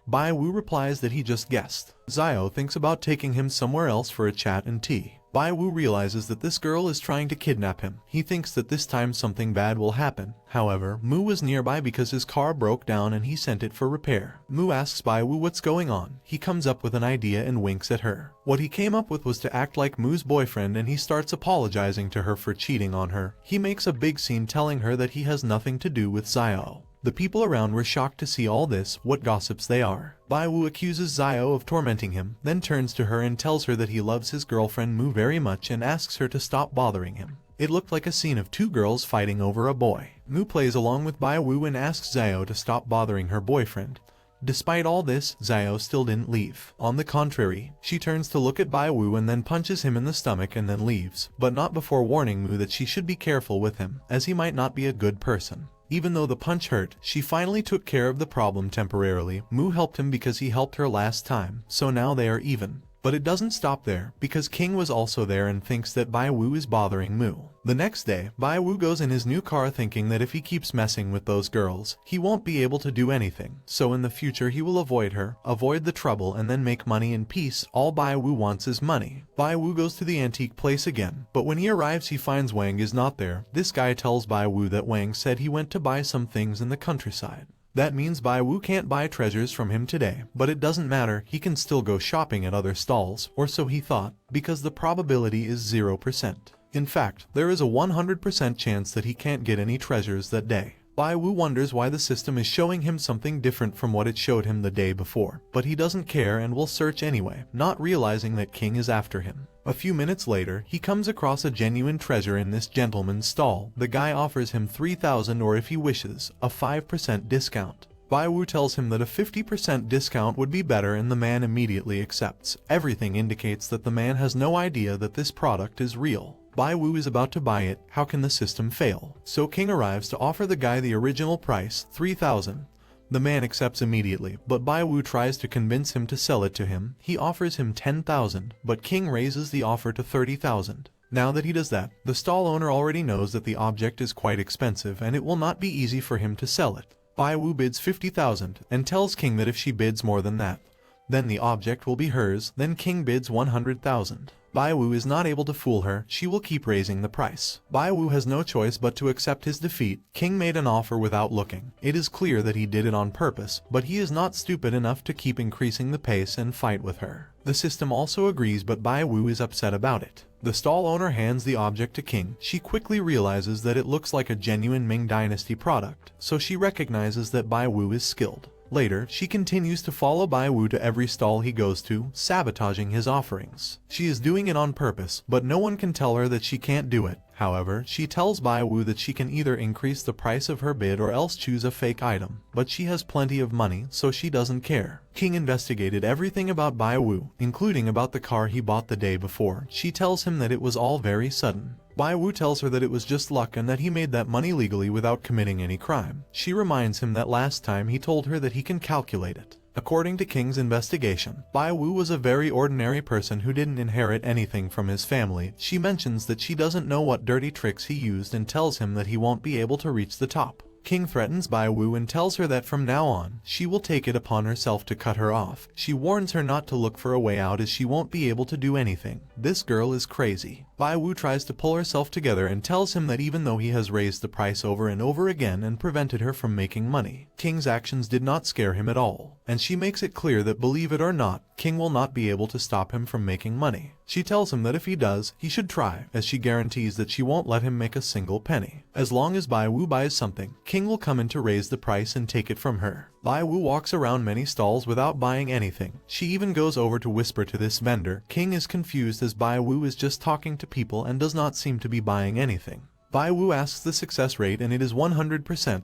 Bai Wu replies that he just guessed. Zhao thinks about taking him somewhere else for a chat and tea. Bai Wu realizes that this girl is trying to kidnap him. He thinks that this time something bad will happen. However, Mu was nearby because his car broke down and he sent it for repair. Mu asks Bai Wu what's going on. He comes up with an idea and winks at her. What he came up with was to act like Mu's boyfriend and he starts apologizing to her for cheating on her. He makes a big scene telling her that he has nothing to do with Zhao. The people around were shocked to see all this, what gossips they are. Bai Wu accuses Zhao of tormenting him, then turns to her and tells her that he loves his girlfriend Mu very much and asks her to stop bothering him. It looked like a scene of two girls fighting over a boy. Mu plays along with Bai Wu and asks Zhao to stop bothering her boyfriend. Despite all this, Zhao still didn't leave. On the contrary, she turns to look at Bai Wu and then punches him in the stomach and then leaves, but not before warning Mu that she should be careful with him, as he might not be a good person. Even though the punch hurt, she finally took care of the problem temporarily. Mu helped him because he helped her last time, so now they are even. But it doesn't stop there, because King was also there and thinks that Bai Wu is bothering Mu. The next day, Bai Wu goes in his new car thinking that if he keeps messing with those girls, he won't be able to do anything. So in the future he will avoid her, avoid the trouble and then make money in peace. All Bai Wu wants is money. Bai Wu goes to the antique place again, but when he arrives he finds Wang is not there. This guy tells Bai Wu that Wang said he went to buy some things in the countryside. That means Bai Wu can't buy treasures from him today, but it doesn't matter, he can still go shopping at other stalls, or so he thought, because the probability is 0%. In fact, there is a 100% chance that he can't get any treasures that day. Bai Wu wonders why the system is showing him something different from what it showed him the day before, but he doesn't care and will search anyway, not realizing that King is after him. A few minutes later, he comes across a genuine treasure in this gentleman's stall. The guy offers him 3,000 or if he wishes, a 5% discount. Bai Wu tells him that a 50% discount would be better and the man immediately accepts. Everything indicates that the man has no idea that this product is real. Bai Wu is about to buy it. How can the system fail? So King arrives to offer the guy the original price, 3,000. The man accepts immediately, but Bai Wu tries to convince him to sell it to him. He offers him 10,000, but King raises the offer to 30,000. Now that he does that, the stall owner already knows that the object is quite expensive and it will not be easy for him to sell it. Bai Wu bids 50,000 and tells King that if she bids more than that, then the object will be hers. Then King bids 100,000. Bai Wu is not able to fool her, she will keep raising the price. Bai Wu has no choice but to accept his defeat. King made an offer without looking. It is clear that he did it on purpose, but he is not stupid enough to keep increasing the pace and fight with her. The system also agrees, but Bai Wu is upset about it. The stall owner hands the object to King. She quickly realizes that it looks like a genuine Ming Dynasty product, so she recognizes that Bai Wu is skilled. Later, she continues to follow Bai Wu to every stall he goes to, sabotaging his offerings. She is doing it on purpose, but no one can tell her that she can't do it. However, she tells Bai Wu that she can either increase the price of her bid or else choose a fake item, but she has plenty of money, so she doesn't care. King investigated everything about Bai Wu, including about the car he bought the day before. She tells him that it was all very sudden. Bai Wu tells her that it was just luck and that he made that money legally without committing any crime. She reminds him that last time he told her that he can calculate it. According to King's investigation, Bai Wu was a very ordinary person who didn't inherit anything from his family. She mentions that she doesn't know what dirty tricks he used and tells him that he won't be able to reach the top. King threatens Bai Wu and tells her that from now on, she will take it upon herself to cut her off. She warns her not to look for a way out as she won't be able to do anything. This girl is crazy. Bai Wu tries to pull herself together and tells him that even though he has raised the price over and over again and prevented her from making money, King's actions did not scare him at all. And she makes it clear that, believe it or not, King will not be able to stop him from making money. She tells him that if he does, he should try, as she guarantees that she won't let him make a single penny. As long as Bai Wu buys something, King will come in to raise the price and take it from her. Bai Wu walks around many stalls without buying anything. She even goes over to whisper to this vendor. King is confused as Bai Wu is just talking to people and does not seem to be buying anything. Bai Wu asks the success rate and it is 100%.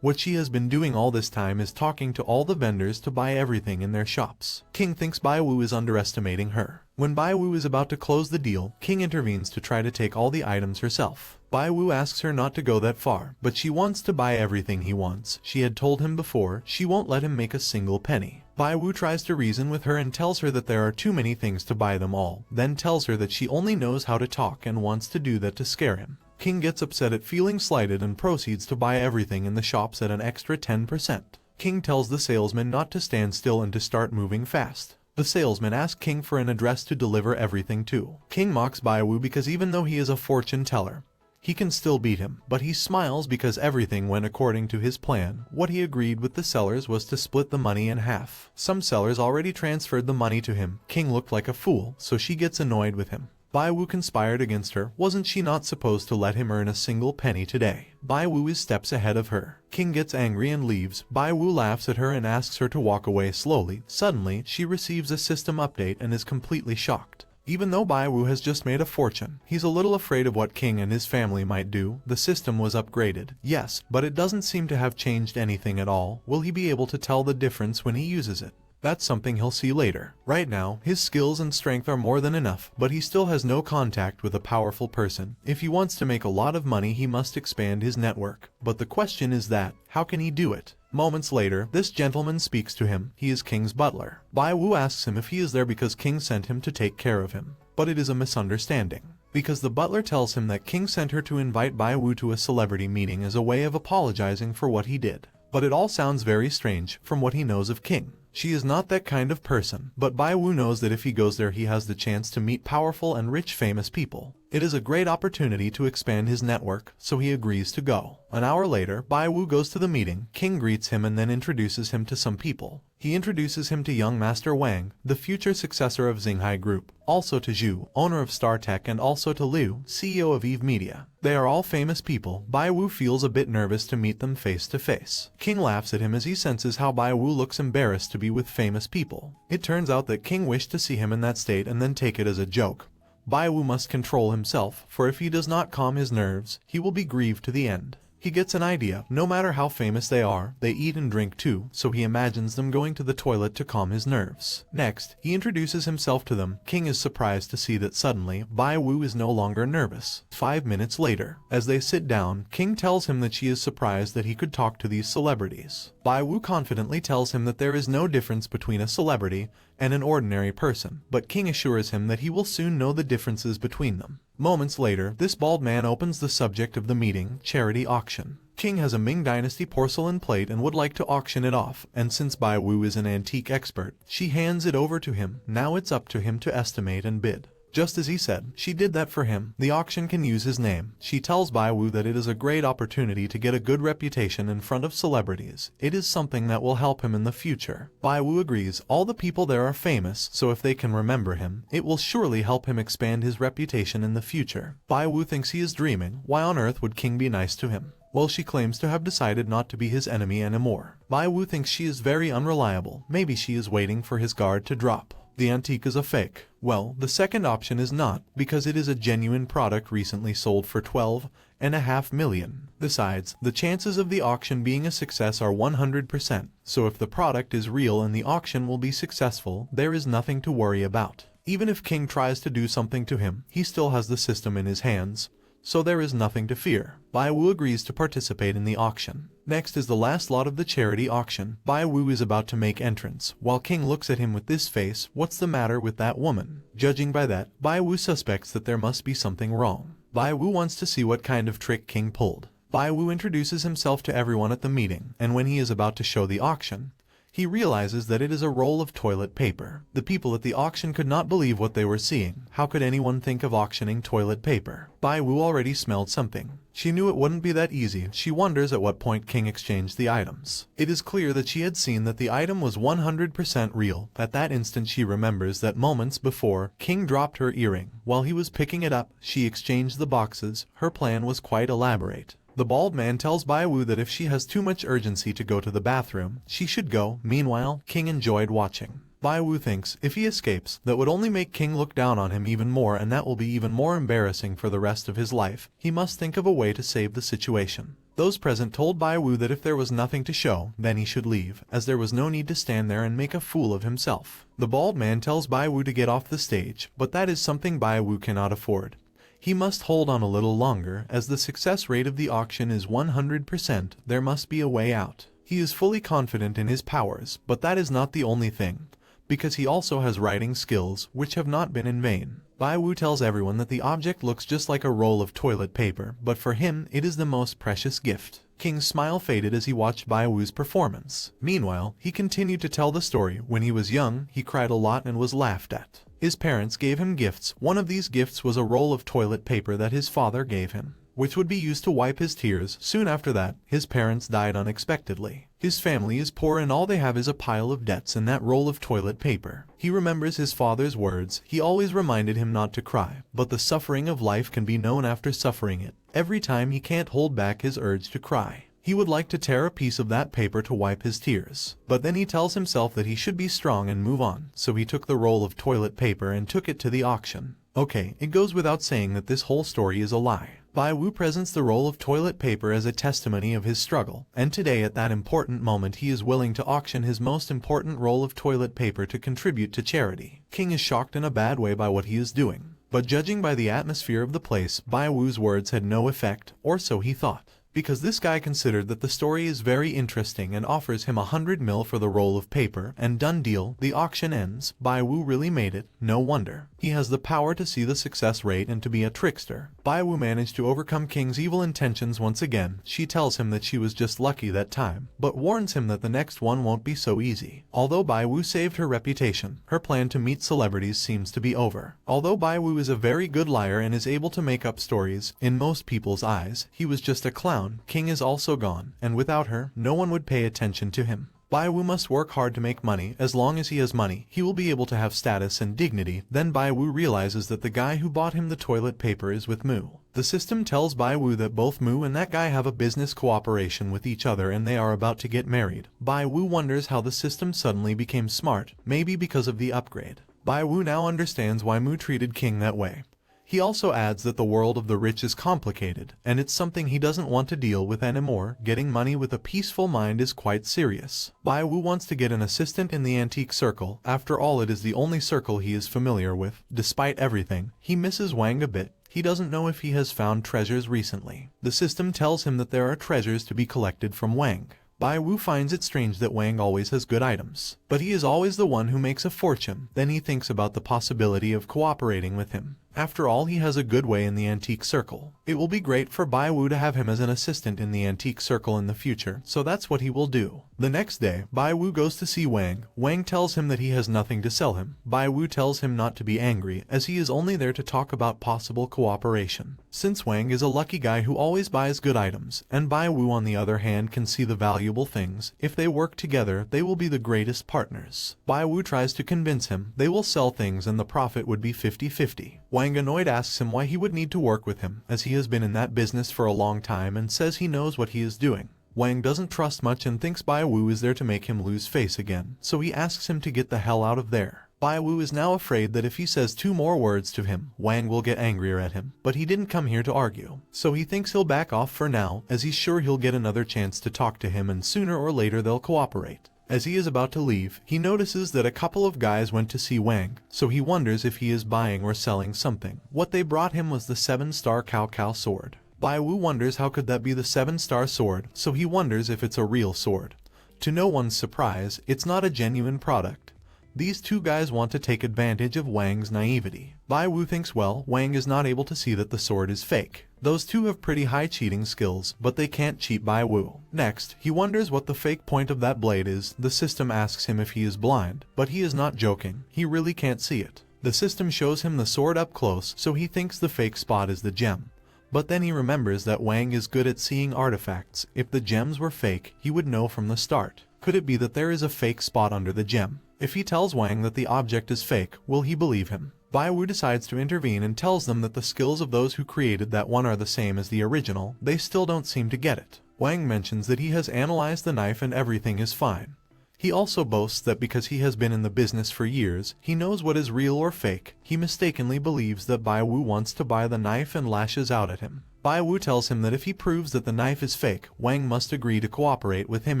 What she has been doing all this time is talking to all the vendors to buy everything in their shops. King thinks Bai Wu is underestimating her. When Bai Wu is about to close the deal, King intervenes to try to take all the items herself. Bai Wu asks her not to go that far, but she wants to buy everything he wants. She had told him before she won't let him make a single penny. Bai Wu tries to reason with her and tells her that there are too many things to buy them all, then tells her that she only knows how to talk and wants to do that to scare him. King gets upset at feeling slighted and proceeds to buy everything in the shops at an extra 10%. King tells the salesman not to stand still and to start moving fast. The salesman asks King for an address to deliver everything to. King mocks Bai Wu because even though he is a fortune teller, he can still beat him, but he smiles because everything went according to his plan. What he agreed with the sellers was to split the money in half. Some sellers already transferred the money to him. King looked like a fool, so she gets annoyed with him. Bai Wu conspired against her. Wasn't she not supposed to let him earn a single penny today? Bai Wu is steps ahead of her. King gets angry and leaves. Bai Wu laughs at her and asks her to walk away slowly. Suddenly, she receives a system update and is completely shocked. Even though Bai Wu has just made a fortune, he's a little afraid of what King and his family might do. The system was upgraded, yes, but it doesn't seem to have changed anything at all. Will he be able to tell the difference when he uses it? That's something he'll see later. Right now, his skills and strength are more than enough, but he still has no contact with a powerful person. If he wants to make a lot of money, he must expand his network. But the question is that, how can he do it? Moments later, this gentleman speaks to him. He is King's butler. Bai Wu asks him if he is there because King sent him to take care of him. But it is a misunderstanding, because the butler tells him that King sent her to invite Bai Wu to a celebrity meeting as a way of apologizing for what he did. But it all sounds very strange from what he knows of King. She is not that kind of person, but Bai Wu knows that if he goes there he has the chance to meet powerful and rich famous people. It is a great opportunity to expand his network, so he agrees to go. An hour later, Bai Wu goes to the meeting. King greets him and then introduces him to some people. He introduces him to young Master Wang, the future successor of Xinghai Group, also to Zhu, owner of StarTech, and also to Liu, CEO of Eve Media. They are all famous people. Bai Wu feels a bit nervous to meet them face to face. King laughs at him as he senses how Bai Wu looks embarrassed to be with famous people. It turns out that King wished to see him in that state and then take it as a joke. Bai Wu must control himself, for if he does not calm his nerves, he will be grieved to the end. He gets an idea. No matter how famous they are, they eat and drink too, so he imagines them going to the toilet to calm his nerves. Next, he introduces himself to them. King is surprised to see that suddenly, Bai Wu is no longer nervous. 5 minutes later, as they sit down, King tells him that she is surprised that he could talk to these celebrities. Bai Wu confidently tells him that there is no difference between a celebrity and an ordinary person, but King assures him that he will soon know the differences between them. Moments later, this bald man opens the subject of the meeting, charity auction. King has a Ming Dynasty porcelain plate and would like to auction it off, and since Bai Wu is an antique expert, she hands it over to him. Now it's up to him to estimate and bid. Just as he said, she did that for him. The auction can use his name. She tells Bai Wu that it is a great opportunity to get a good reputation in front of celebrities. It is something that will help him in the future. Bai Wu agrees. All the people there are famous, so if they can remember him, it will surely help him expand his reputation in the future. Bai Wu thinks he is dreaming. Why on earth would King be nice to him? Well, she claims to have decided not to be his enemy anymore. Bai Wu thinks she is very unreliable. Maybe she is waiting for his guard to drop. The antique is a fake. Well, the second option is not, because it is a genuine product recently sold for 12.5 million. Besides, the chances of the auction being a success are 100%, so if the product is real and the auction will be successful, there is nothing to worry about. Even if King tries to do something to him, he still has the system in his hands, so there is nothing to fear. Bai Wu agrees to participate in the auction. Next is the last lot of the charity auction. Bai Wu is about to make entrance, while King looks at him with this face. What's the matter with that woman? Judging by that, Bai Wu suspects that there must be something wrong. Bai Wu wants to see what kind of trick King pulled. Bai Wu introduces himself to everyone at the meeting, and when he is about to show the auction, he realizes that it is a roll of toilet paper. The people at the auction could not believe what they were seeing. How could anyone think of auctioning toilet paper? Bai Wu already smelled something. She knew it wouldn't be that easy. She wonders at what point King exchanged the items. It is clear that she had seen that the item was 100% real. At that instant she remembers that moments before, King dropped her earring. While he was picking it up, she exchanged the boxes. Her plan was quite elaborate. The bald man tells Bai Wu that if she has too much urgency to go to the bathroom, she should go. Meanwhile, King enjoyed watching. Bai Wu thinks, if he escapes, that would only make King look down on him even more, and that will be even more embarrassing for the rest of his life. He must think of a way to save the situation. Those present told Bai Wu that if there was nothing to show, then he should leave, as there was no need to stand there and make a fool of himself. The bald man tells Bai Wu to get off the stage, but that is something Bai Wu cannot afford. He must hold on a little longer, as the success rate of the auction is 100%. There must be a way out. He is fully confident in his powers, but that is not the only thing, because he also has writing skills, which have not been in vain. Bai Wu tells everyone that the object looks just like a roll of toilet paper, but for him, it is the most precious gift. King's smile faded as he watched Bai Wu's performance. Meanwhile, he continued to tell the story. When he was young, he cried a lot and was laughed at. His parents gave him gifts. One of these gifts was a roll of toilet paper that his father gave him, which would be used to wipe his tears. Soon after that, his parents died unexpectedly. His family is poor and all they have is a pile of debts and that roll of toilet paper. He remembers his father's words. He always reminded him not to cry, but the suffering of life can be known after suffering it. Every time he can't hold back his urge to cry. He would like to tear a piece of that paper to wipe his tears. But then he tells himself that he should be strong and move on, so he took the roll of toilet paper and took it to the auction. Okay, it goes without saying that this whole story is a lie. Bai Wu presents the roll of toilet paper as a testimony of his struggle, and today at that important moment he is willing to auction his most important roll of toilet paper to contribute to charity. King is shocked in a bad way by what he is doing, but judging by the atmosphere of the place, Bai Wu's words had no effect, or so he thought. Because this guy considered that the story is very interesting and offers him 100 mil for the roll of paper, and done deal, the auction ends. Bai Wu really made it, no wonder. He has the power to see the success rate and to be a trickster. Bai Wu managed to overcome King's evil intentions once again. She tells him that she was just lucky that time, but warns him that the next one won't be so easy. Although Bai Wu saved her reputation, her plan to meet celebrities seems to be over. Although Bai Wu is a very good liar and is able to make up stories, in most people's eyes, he was just a clown. King is also gone, and without her, no one would pay attention to him. Bai Wu must work hard to make money. As long as he has money, he will be able to have status and dignity. Then Bai Wu realizes that the guy who bought him the toilet paper is with Mu. The system tells Bai Wu that both Mu and that guy have a business cooperation with each other and they are about to get married. Bai Wu wonders how the system suddenly became smart, maybe because of the upgrade. Bai Wu now understands why Mu treated King that way. He also adds that the world of the rich is complicated, and it's something he doesn't want to deal with anymore. Getting money with a peaceful mind is quite serious. Bai Wu wants to get an assistant in the antique circle. After all, it is the only circle he is familiar with. Despite everything, he misses Wang a bit. He doesn't know if he has found treasures recently. The system tells him that there are treasures to be collected from Wang. Bai Wu finds it strange that Wang always has good items, but he is always the one who makes a fortune. Then he thinks about the possibility of cooperating with him. After all, he has a good way in the antique circle. It will be great for Bai Wu to have him as an assistant in the antique circle in the future, so that's what he will do. The next day, Bai Wu goes to see Wang. Wang tells him that he has nothing to sell him. Bai Wu tells him not to be angry, as he is only there to talk about possible cooperation. Since Wang is a lucky guy who always buys good items, and Bai Wu on the other hand can see the valuable things, if they work together, they will be the greatest partners. Bai Wu tries to convince him they will sell things and the profit would be 50-50. Wang annoyed asks him why he would need to work with him, as he has been in that business for a long time and says he knows what he is doing. Wang doesn't trust much and thinks Bai Wu is there to make him lose face again, so he asks him to get the hell out of there. Bai Wu is now afraid that if he says 2 more words to him, Wang will get angrier at him, but he didn't come here to argue. So he thinks he'll back off for now, as he's sure he'll get another chance to talk to him and sooner or later they'll cooperate. As he is about to leave, he notices that a couple of guys went to see Wang, so he wonders if he is buying or selling something. What they brought him was the 7-star Cao sword. Bai Wu wonders how could that be the 7-star sword, so he wonders if it's a real sword. To no one's surprise, it's not a genuine product. These two guys want to take advantage of Wang's naivety. Bai Wu thinks, well, Wang is not able to see that the sword is fake. Those two have pretty high cheating skills, but they can't cheat Bai Wu. Next, he wonders what the fake point of that blade is. The system asks him if he is blind, but he is not joking. He really can't see it. The system shows him the sword up close, so he thinks the fake spot is the gem. But then he remembers that Wang is good at seeing artifacts. If the gems were fake, he would know from the start. Could it be that there is a fake spot under the gem? If he tells Wang that the object is fake, will he believe him? Bai Wu decides to intervene and tells them that the skills of those who created that one are the same as the original. They still don't seem to get it. Wang mentions that he has analyzed the knife and everything is fine. He also boasts that because he has been in the business for years, he knows what is real or fake. He mistakenly believes that Bai Wu wants to buy the knife and lashes out at him. Bai Wu tells him that if he proves that the knife is fake, Wang must agree to cooperate with him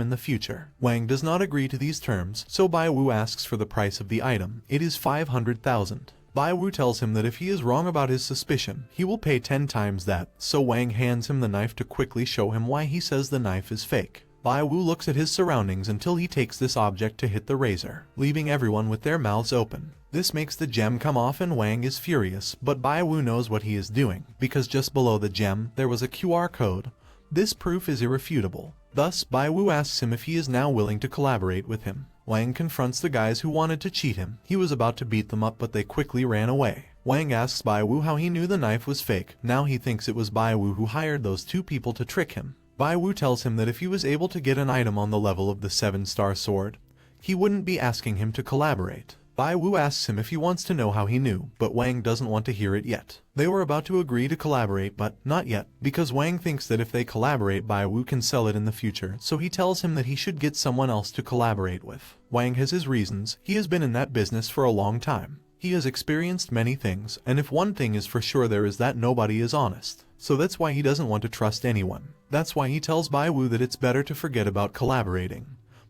in the future. Wang does not agree to these terms, so Bai Wu asks for the price of the item. It is 500,000. Bai Wu tells him that if he is wrong about his suspicion, he will pay 10 times that, so Wang hands him the knife to quickly show him why he says the knife is fake. Bai Wu looks at his surroundings until he takes this object to hit the razor, leaving everyone with their mouths open. This makes the gem come off and Wang is furious, but Bai Wu knows what he is doing, because just below the gem there was a QR code. This proof is irrefutable. Thus, Bai Wu asks him if he is now willing to collaborate with him. Wang confronts the guys who wanted to cheat him. He was about to beat them up, but they quickly ran away. Wang asks Bai Wu how he knew the knife was fake. Now he thinks it was Bai Wu who hired those two people to trick him. Bai Wu tells him that if he was able to get an item on the level of the 7-star sword, he wouldn't be asking him to collaborate. Bai Wu asks him if he wants to know how he knew, but Wang doesn't want to hear it yet. They were about to agree to collaborate, but not yet, because Wang thinks that if they collaborate, Bai Wu can sell it in the future, so he tells him that he should get someone else to collaborate with. Wang has his reasons. He has been in that business for a long time. He has experienced many things, and if one thing is for sure there is that nobody is honest. So that's why he doesn't want to trust anyone. That's why he tells Bai Wu that it's better to forget about collaborating.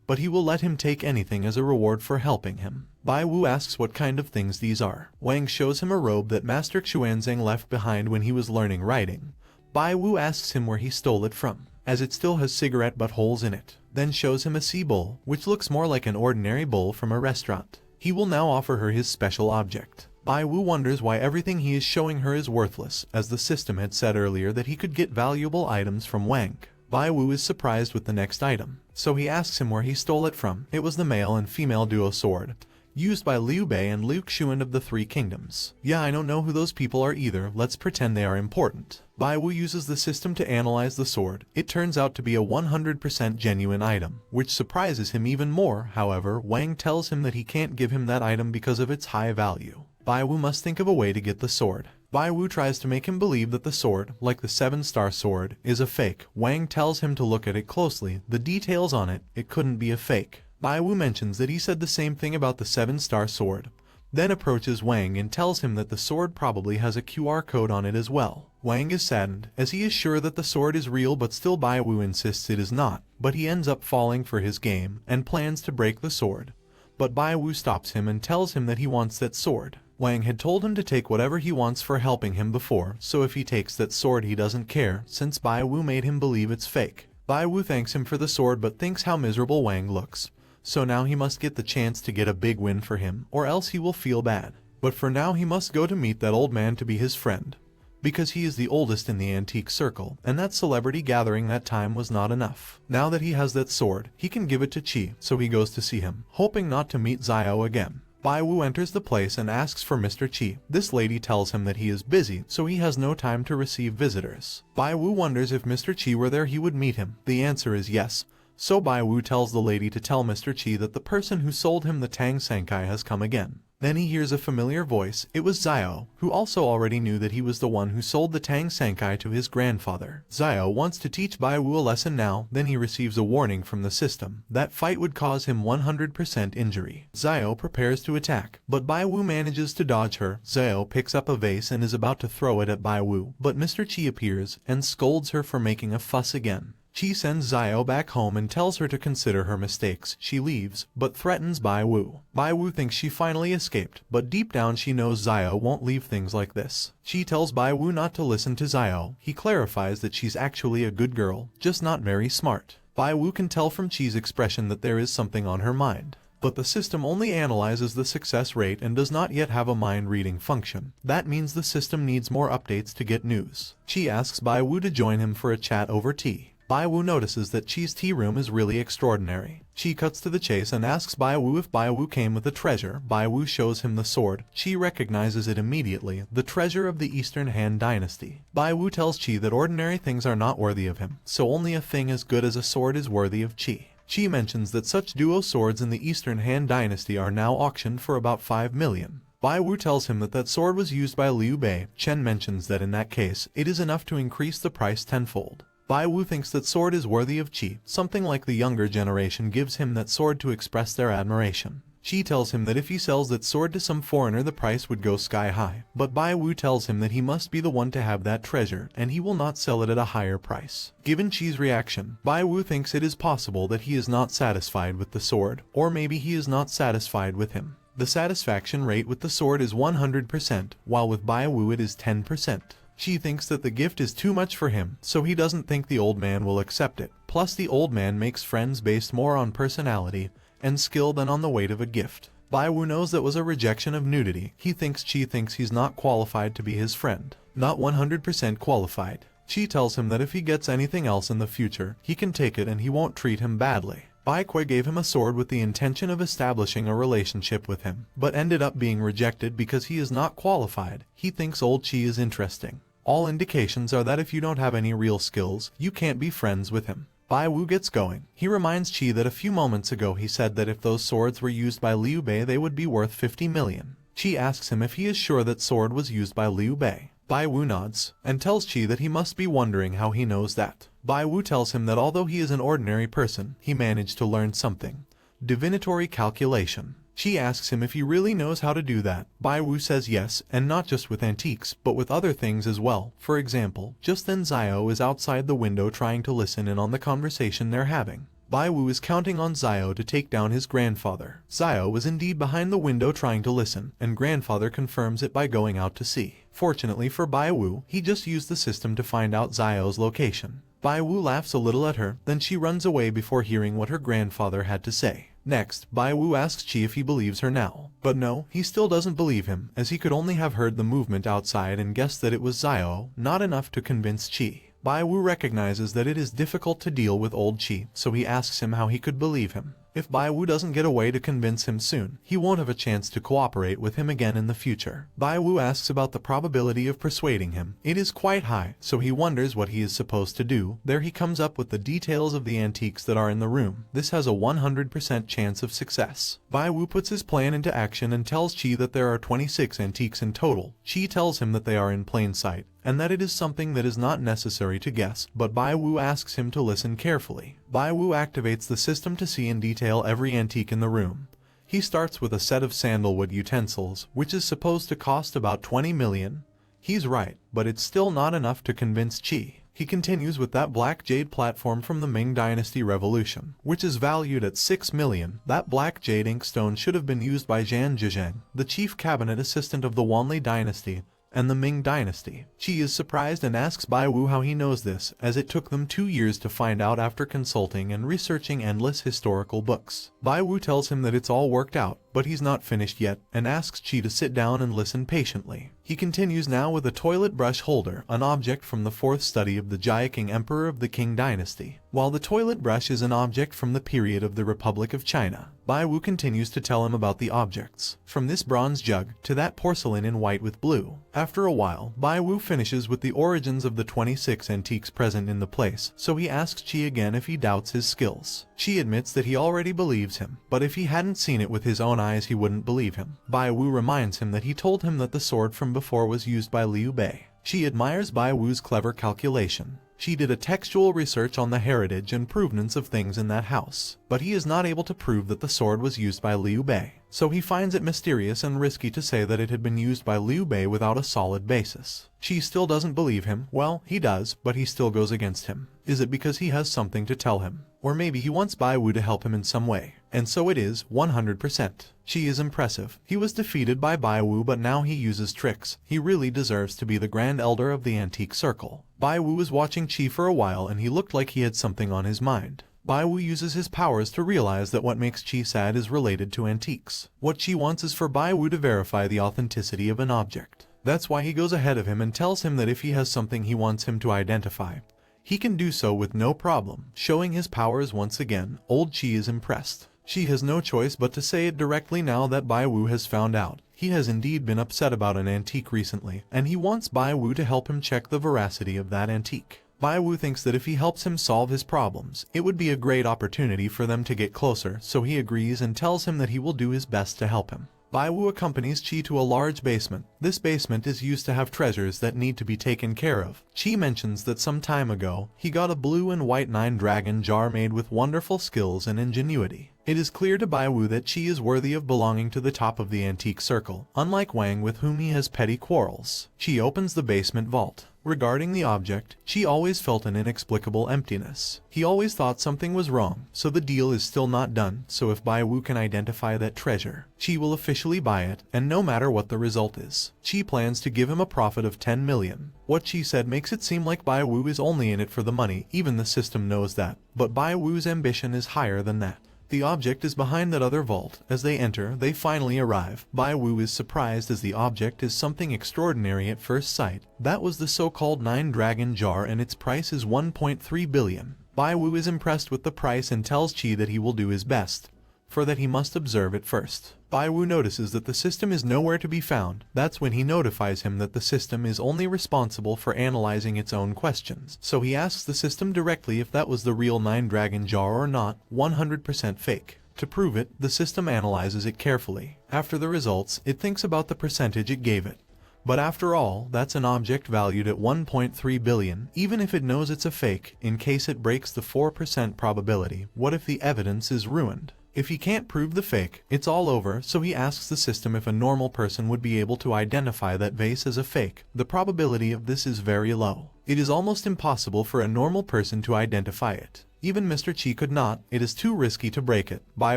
But he will let him take anything as a reward for helping him. Bai Wu asks what kind of things these are. Wang shows him a robe that Master Xuanzang left behind when he was learning writing. Bai Wu asks him where he stole it from, as it still has cigarette butt holes in it. Then shows him a sea bowl, which looks more like an ordinary bowl from a restaurant. He will now offer her his special object. Bai Wu wonders why everything he is showing her is worthless, as the system had said earlier that he could get valuable items from Wang. Bai Wu is surprised with the next item, so he asks him where he stole it from. It was the male and female duo sword, used by Liu Bei and Liu Xuan of the Three Kingdoms. Yeah, I don't know who those people are either, let's pretend they are important. Bai Wu uses the system to analyze the sword. It turns out to be a 100% genuine item, which surprises him even more. However, Wang tells him that he can't give him that item because of its high value. Bai Wu must think of a way to get the sword. Bai Wu tries to make him believe that the sword, like the 7-star sword, is a fake. Wang tells him to look at it closely. The details on it, it couldn't be a fake. Bai Wu mentions that he said the same thing about the 7-star sword, then approaches Wang and tells him that the sword probably has a QR code on it as well. Wang is saddened, as he is sure that the sword is real, but still Bai Wu insists it is not. But he ends up falling for his game, and plans to break the sword. But Bai Wu stops him and tells him that he wants that sword. Wang had told him to take whatever he wants for helping him before, so if he takes that sword he doesn't care, since Bai Wu made him believe it's fake. Bai Wu thanks him for the sword but thinks how miserable Wang looks. So now he must get the chance to get a big win for him, or else he will feel bad. But for now he must go to meet that old man to be his friend, because he is the oldest in the antique circle, and that celebrity gathering that time was not enough. Now that he has that sword, he can give it to Qi, so he goes to see him, hoping not to meet Xiao again. Bai Wu enters the place and asks for Mr. Qi. This lady tells him that he is busy, so he has no time to receive visitors. Bai Wu wonders if Mr. Qi were there he would meet him. The answer is yes. So Bai Wu tells the lady to tell Mr. Qi that the person who sold him the Tang Sankai has come again. Then he hears a familiar voice. It was Xiao, who also already knew that he was the one who sold the Tang Sankai to his grandfather. Xiao wants to teach Bai Wu a lesson now. Then he receives a warning from the system. That fight would cause him 100% injury. Xiao prepares to attack, but Bai Wu manages to dodge her. Xiao picks up a vase and is about to throw it at Bai Wu, but Mr. Qi appears and scolds her for making a fuss again. Qi sends Xiao back home and tells her to consider her mistakes. She leaves, but threatens Bai Wu. Bai Wu thinks she finally escaped, but deep down she knows Xiao won't leave things like this. Qi tells Bai Wu not to listen to Xiao. He clarifies that she's actually a good girl, just not very smart. Bai Wu can tell from Qi's expression that there is something on her mind. but the system only analyzes the success rate and does not yet have a mind-reading function. That means the system needs more updates to get news. Chi asks Bai Wu to join him for a chat over tea. Bai Wu notices that Chi's tea room is really extraordinary. Chi cuts to the chase and asks Bai Wu if Bai Wu came with a treasure. Bai Wu shows him the sword. Chi recognizes it immediately, the treasure of the Eastern Han Dynasty. Bai Wu tells Chi that ordinary things are not worthy of him, so only a thing as good as a sword is worthy of Chi. Chi mentions that such duo swords in the Eastern Han Dynasty are now auctioned for about 5 million. Bai Wu tells him that that sword was used by Liu Bei. Chen mentions that in that case, it is enough to increase the price tenfold. Bai Wu thinks that sword is worthy of Chi, something like the younger generation gives him that sword to express their admiration. Chi tells him that if he sells that sword to some foreigner the price would go sky high, but Bai Wu tells him that he must be the one to have that treasure, and he will not sell it at a higher price. Given Chi's reaction, Bai Wu thinks it is possible that he is not satisfied with the sword, or maybe he is not satisfied with him. The satisfaction rate with the sword is 100%, while with Bai Wu it is 10%. Chi thinks that the gift is too much for him, so he doesn't think the old man will accept it. Plus the old man makes friends based more on personality and skill than on the weight of a gift. Bai Wu knows that was a rejection of nudity. He thinks Chi thinks he's not qualified to be his friend. Not 100% qualified. Chi tells him that if he gets anything else in the future, he can take it and he won't treat him badly. Bai Kui gave him a sword with the intention of establishing a relationship with him, but ended up being rejected because he is not qualified. He thinks old Chi is interesting. All indications are that if you don't have any real skills, you can't be friends with him. Bai Wu gets going. He reminds Chi that a few moments ago he said that if those swords were used by Liu Bei they would be worth 50 million. Chi asks him if he is sure that sword was used by Liu Bei. Bai Wu nods, and tells Chi that he must be wondering how he knows that. Bai Wu tells him that although he is an ordinary person, he managed to learn something. Divinatory calculation. Chi asks him if he really knows how to do that. Bai Wu says yes, and not just with antiques, but with other things as well. For example, just then Zio is outside the window trying to listen in on the conversation they're having. Bai Wu is counting on Zio to take down his grandfather. Zio was indeed behind the window trying to listen, and grandfather confirms it by going out to see. Fortunately for Bai Wu, he just used the system to find out Zio's location. Bai Wu laughs a little at her, then she runs away before hearing what her grandfather had to say. Next, Bai Wu asks Chi if he believes her now. But no, he still doesn't believe him, as he could only have heard the movement outside and guessed that it was Zio, not enough to convince Chi. Bai Wu recognizes that it is difficult to deal with old Chi, so he asks him how he could believe him. If Bai Wu doesn't get a way to convince him soon, he won't have a chance to cooperate with him again in the future. Bai Wu asks about the probability of persuading him. It is quite high, so he wonders what he is supposed to do. There he comes up with the details of the antiques that are in the room. This has a 100% chance of success. Bai Wu puts his plan into action and tells Chi that there are 26 antiques in total. Chi tells him that they are in plain sight, and that it is something that is not necessary to guess, but Bai Wu asks him to listen carefully. Bai Wu activates the system to see in detail every antique in the room. He starts with a set of sandalwood utensils, which is supposed to cost about 20 million. He's right, but it's still not enough to convince Chi. He continues with that black jade platform from the Ming Dynasty Revolution, which is valued at 6 million. That black jade inkstone should have been used by Zhan Zhizheng, the chief cabinet assistant of the Wanli Dynasty and the Ming Dynasty. Chi is surprised and asks Bai Wu how he knows this, as it took them 2 years to find out after consulting and researching endless historical books. Bai Wu tells him that it's all worked out, but he's not finished yet, and asks Chi to sit down and listen patiently. He continues now with a toilet brush holder, an object from the 4th study of the Jia King Emperor of the Qing Dynasty, while the toilet brush is an object from the period of the Republic of China. Bai Wu continues to tell him about the objects, from this bronze jug to that porcelain in white with blue. After a while, Bai Wu finishes with the origins of the 26 antiques present in the place, so he asks Chi again if he doubts his skills. Chi admits that he already believes him, but if he hadn't seen it with his own eyes he wouldn't believe him. Bai Wu reminds him that he told him that the sword from before was used by Liu Bei. Chi admires Bai Wu's clever calculation. She did a textual research on the heritage and provenance of things in that house, but he is not able to prove that the sword was used by Liu Bei, so he finds it mysterious and risky to say that it had been used by Liu Bei without a solid basis. She still doesn't believe him. Well, he does, but he still goes against him. Is it because he has something to tell him? Or maybe he wants Bai Wu to help him in some way. And so it is, 100%. She is impressive. He was defeated by Bai Wu, but now he uses tricks. He really deserves to be the Grand Elder of the Antique Circle. Bai Wu was watching Chi for a while and he looked like he had something on his mind. Bai Wu uses his powers to realize that what makes Qi sad is related to antiques. What Qi wants is for Bai Wu to verify the authenticity of an object. That's why he goes ahead of him and tells him that if he has something he wants him to identify, he can do so with no problem. Showing his powers once again, old Qi is impressed. Qi has no choice but to say it directly now that Bai Wu has found out. He has indeed been upset about an antique recently, and he wants Bai Wu to help him check the veracity of that antique. Bai Wu thinks that if he helps him solve his problems, it would be a great opportunity for them to get closer, so he agrees and tells him that he will do his best to help him. Bai Wu accompanies Qi to a large basement. This basement is used to have treasures that need to be taken care of. Qi mentions that some time ago, he got a blue and white 9-dragon jar made with wonderful skills and ingenuity. It is clear to Bai Wu that Qi is worthy of belonging to the top of the antique circle, unlike Wang with whom he has petty quarrels. Qi opens the basement vault. Regarding the object, Qi always felt an inexplicable emptiness. He always thought something was wrong, so the deal is still not done, so if Bai Wu can identify that treasure, Qi will officially buy it, and no matter what the result is, Qi plans to give him a profit of 10 million. What Qi said makes it seem like Bai Wu is only in it for the money, even the system knows that, but Bai Wu's ambition is higher than that. The object is behind that other vault. As they enter, they finally arrive. Bai Wu is surprised as the object is something extraordinary at first sight. That was the so-called 9-dragon jar and its price is 1.3 billion. Bai Wu is impressed with the price and tells Qi that he will do his best, for that he must observe it first. Bai Wu notices that the system is nowhere to be found. That's when he notifies him that the system is only responsible for analyzing its own questions. So he asks the system directly if that was the real 9-dragon jar or not, 100% fake. To prove it, the system analyzes it carefully. After the results, it thinks about the percentage it gave it. But after all, that's an object valued at 1.3 billion. Even if it knows it's a fake, in case it breaks the 4% probability, what if the evidence is ruined? If he can't prove the fake, it's all over, so he asks the system if a normal person would be able to identify that vase as a fake. The probability of this is very low. It is almost impossible for a normal person to identify it. Even Mr. Qi could not. It is too risky to break it. Bai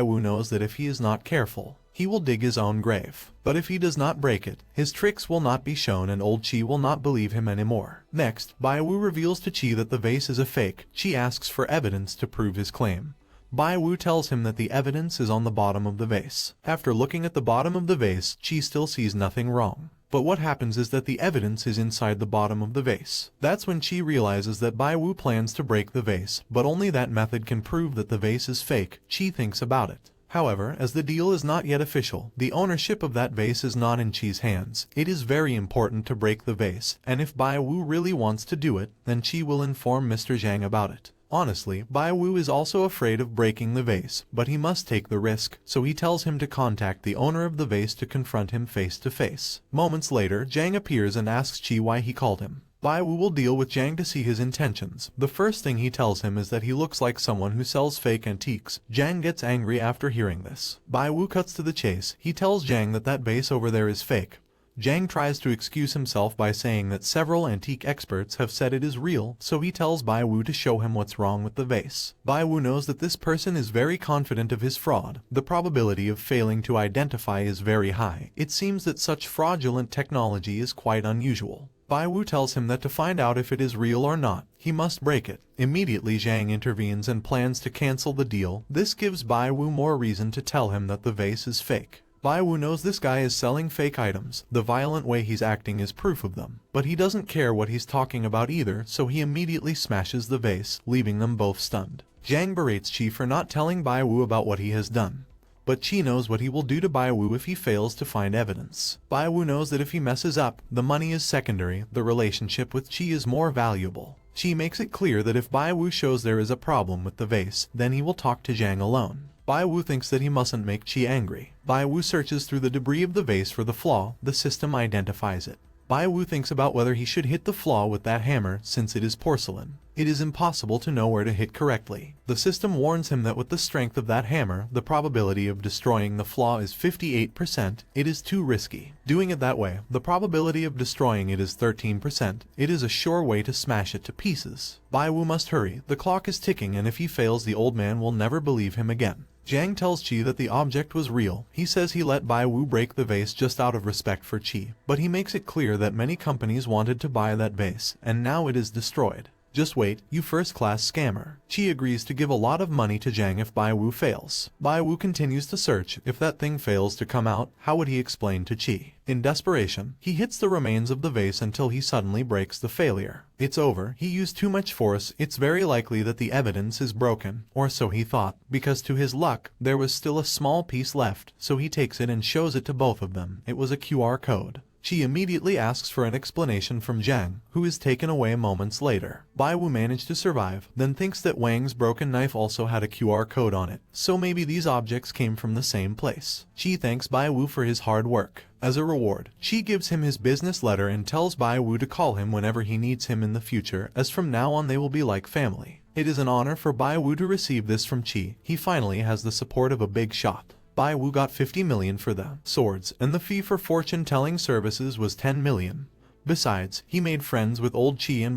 Wu knows that if he is not careful, he will dig his own grave. But if he does not break it, his tricks will not be shown and old Qi will not believe him anymore. Next, Bai Wu reveals to Qi that the vase is a fake. Qi asks for evidence to prove his claim. Bai Wu tells him that the evidence is on the bottom of the vase. After looking at the bottom of the vase, Qi still sees nothing wrong. But what happens is that the evidence is inside the bottom of the vase. That's when Qi realizes that Bai Wu plans to break the vase, but only that method can prove that the vase is fake. Qi thinks about it. However, as the deal is not yet official, the ownership of that vase is not in Qi's hands. It is very important to break the vase, and if Bai Wu really wants to do it, then Qi will inform Mr. Zhang about it. Honestly, Bai Wu is also afraid of breaking the vase, but he must take the risk, so he tells him to contact the owner of the vase to confront him face to face. Moments later, Zhang appears and asks Qi why he called him. Bai Wu will deal with Zhang to see his intentions. The first thing he tells him is that he looks like someone who sells fake antiques. Zhang gets angry after hearing this. Bai Wu cuts to the chase. He tells Zhang that that vase over there is fake. Zhang tries to excuse himself by saying that several antique experts have said it is real, so he tells Bai Wu to show him what's wrong with the vase. Bai Wu knows that this person is very confident of his fraud. The probability of failing to identify is very high. It seems that such fraudulent technology is quite unusual. Bai Wu tells him that to find out if it is real or not, he must break it. Immediately Zhang intervenes and plans to cancel the deal. This gives Bai Wu more reason to tell him that the vase is fake. Bai Wu knows this guy is selling fake items. The violent way he's acting is proof of them. But he doesn't care what he's talking about either, so he immediately smashes the vase, leaving them both stunned. Zhang berates Qi for not telling Bai Wu about what he has done. But Qi knows what he will do to Bai Wu if he fails to find evidence. Bai Wu knows that if he messes up, the money is secondary, the relationship with Qi is more valuable. Qi makes it clear that if Bai Wu shows there is a problem with the vase, then he will talk to Zhang alone. Bai Wu thinks that he mustn't make Qi angry. Bai Wu searches through the debris of the vase for the flaw. The system identifies it. Bai Wu thinks about whether he should hit the flaw with that hammer since it is porcelain. It is impossible to know where to hit correctly. The system warns him that with the strength of that hammer, the probability of destroying the flaw is 58%. It is too risky. Doing it that way, the probability of destroying it is 13%. It is a sure way to smash it to pieces. Bai Wu must hurry. The clock is ticking, and if he fails, the old man will never believe him again. Zhang tells Qi that the object was real. He says he let Bai Wu break the vase just out of respect for Qi, but he makes it clear that many companies wanted to buy that vase, and now it is destroyed. Just wait, you first-class scammer. Qi agrees to give a lot of money to Zhang if Bai Wu fails. Bai Wu continues to search. If that thing fails to come out, how would he explain to Qi? In desperation, he hits the remains of the vase until he suddenly breaks the failure. It's over, he used too much force. It's very likely that the evidence is broken, or so he thought, because to his luck, there was still a small piece left, so he takes it and shows it to both of them. It was a QR code. She immediately asks for an explanation from Zhang, who is taken away moments later. Bai Wu managed to survive, then thinks that Wang's broken knife also had a QR code on it, so maybe these objects came from the same place. Qi thanks Bai Wu for his hard work. As a reward, Qi gives him his business letter and tells Bai Wu to call him whenever he needs him in the future, as from now on they will be like family. It is an honor for Bai Wu to receive this from Qi. He finally has the support of a big shot. Bai Wu got 50 million for the swords, and the fee for fortune-telling services was 10 million. Besides, he made friends with old Qi and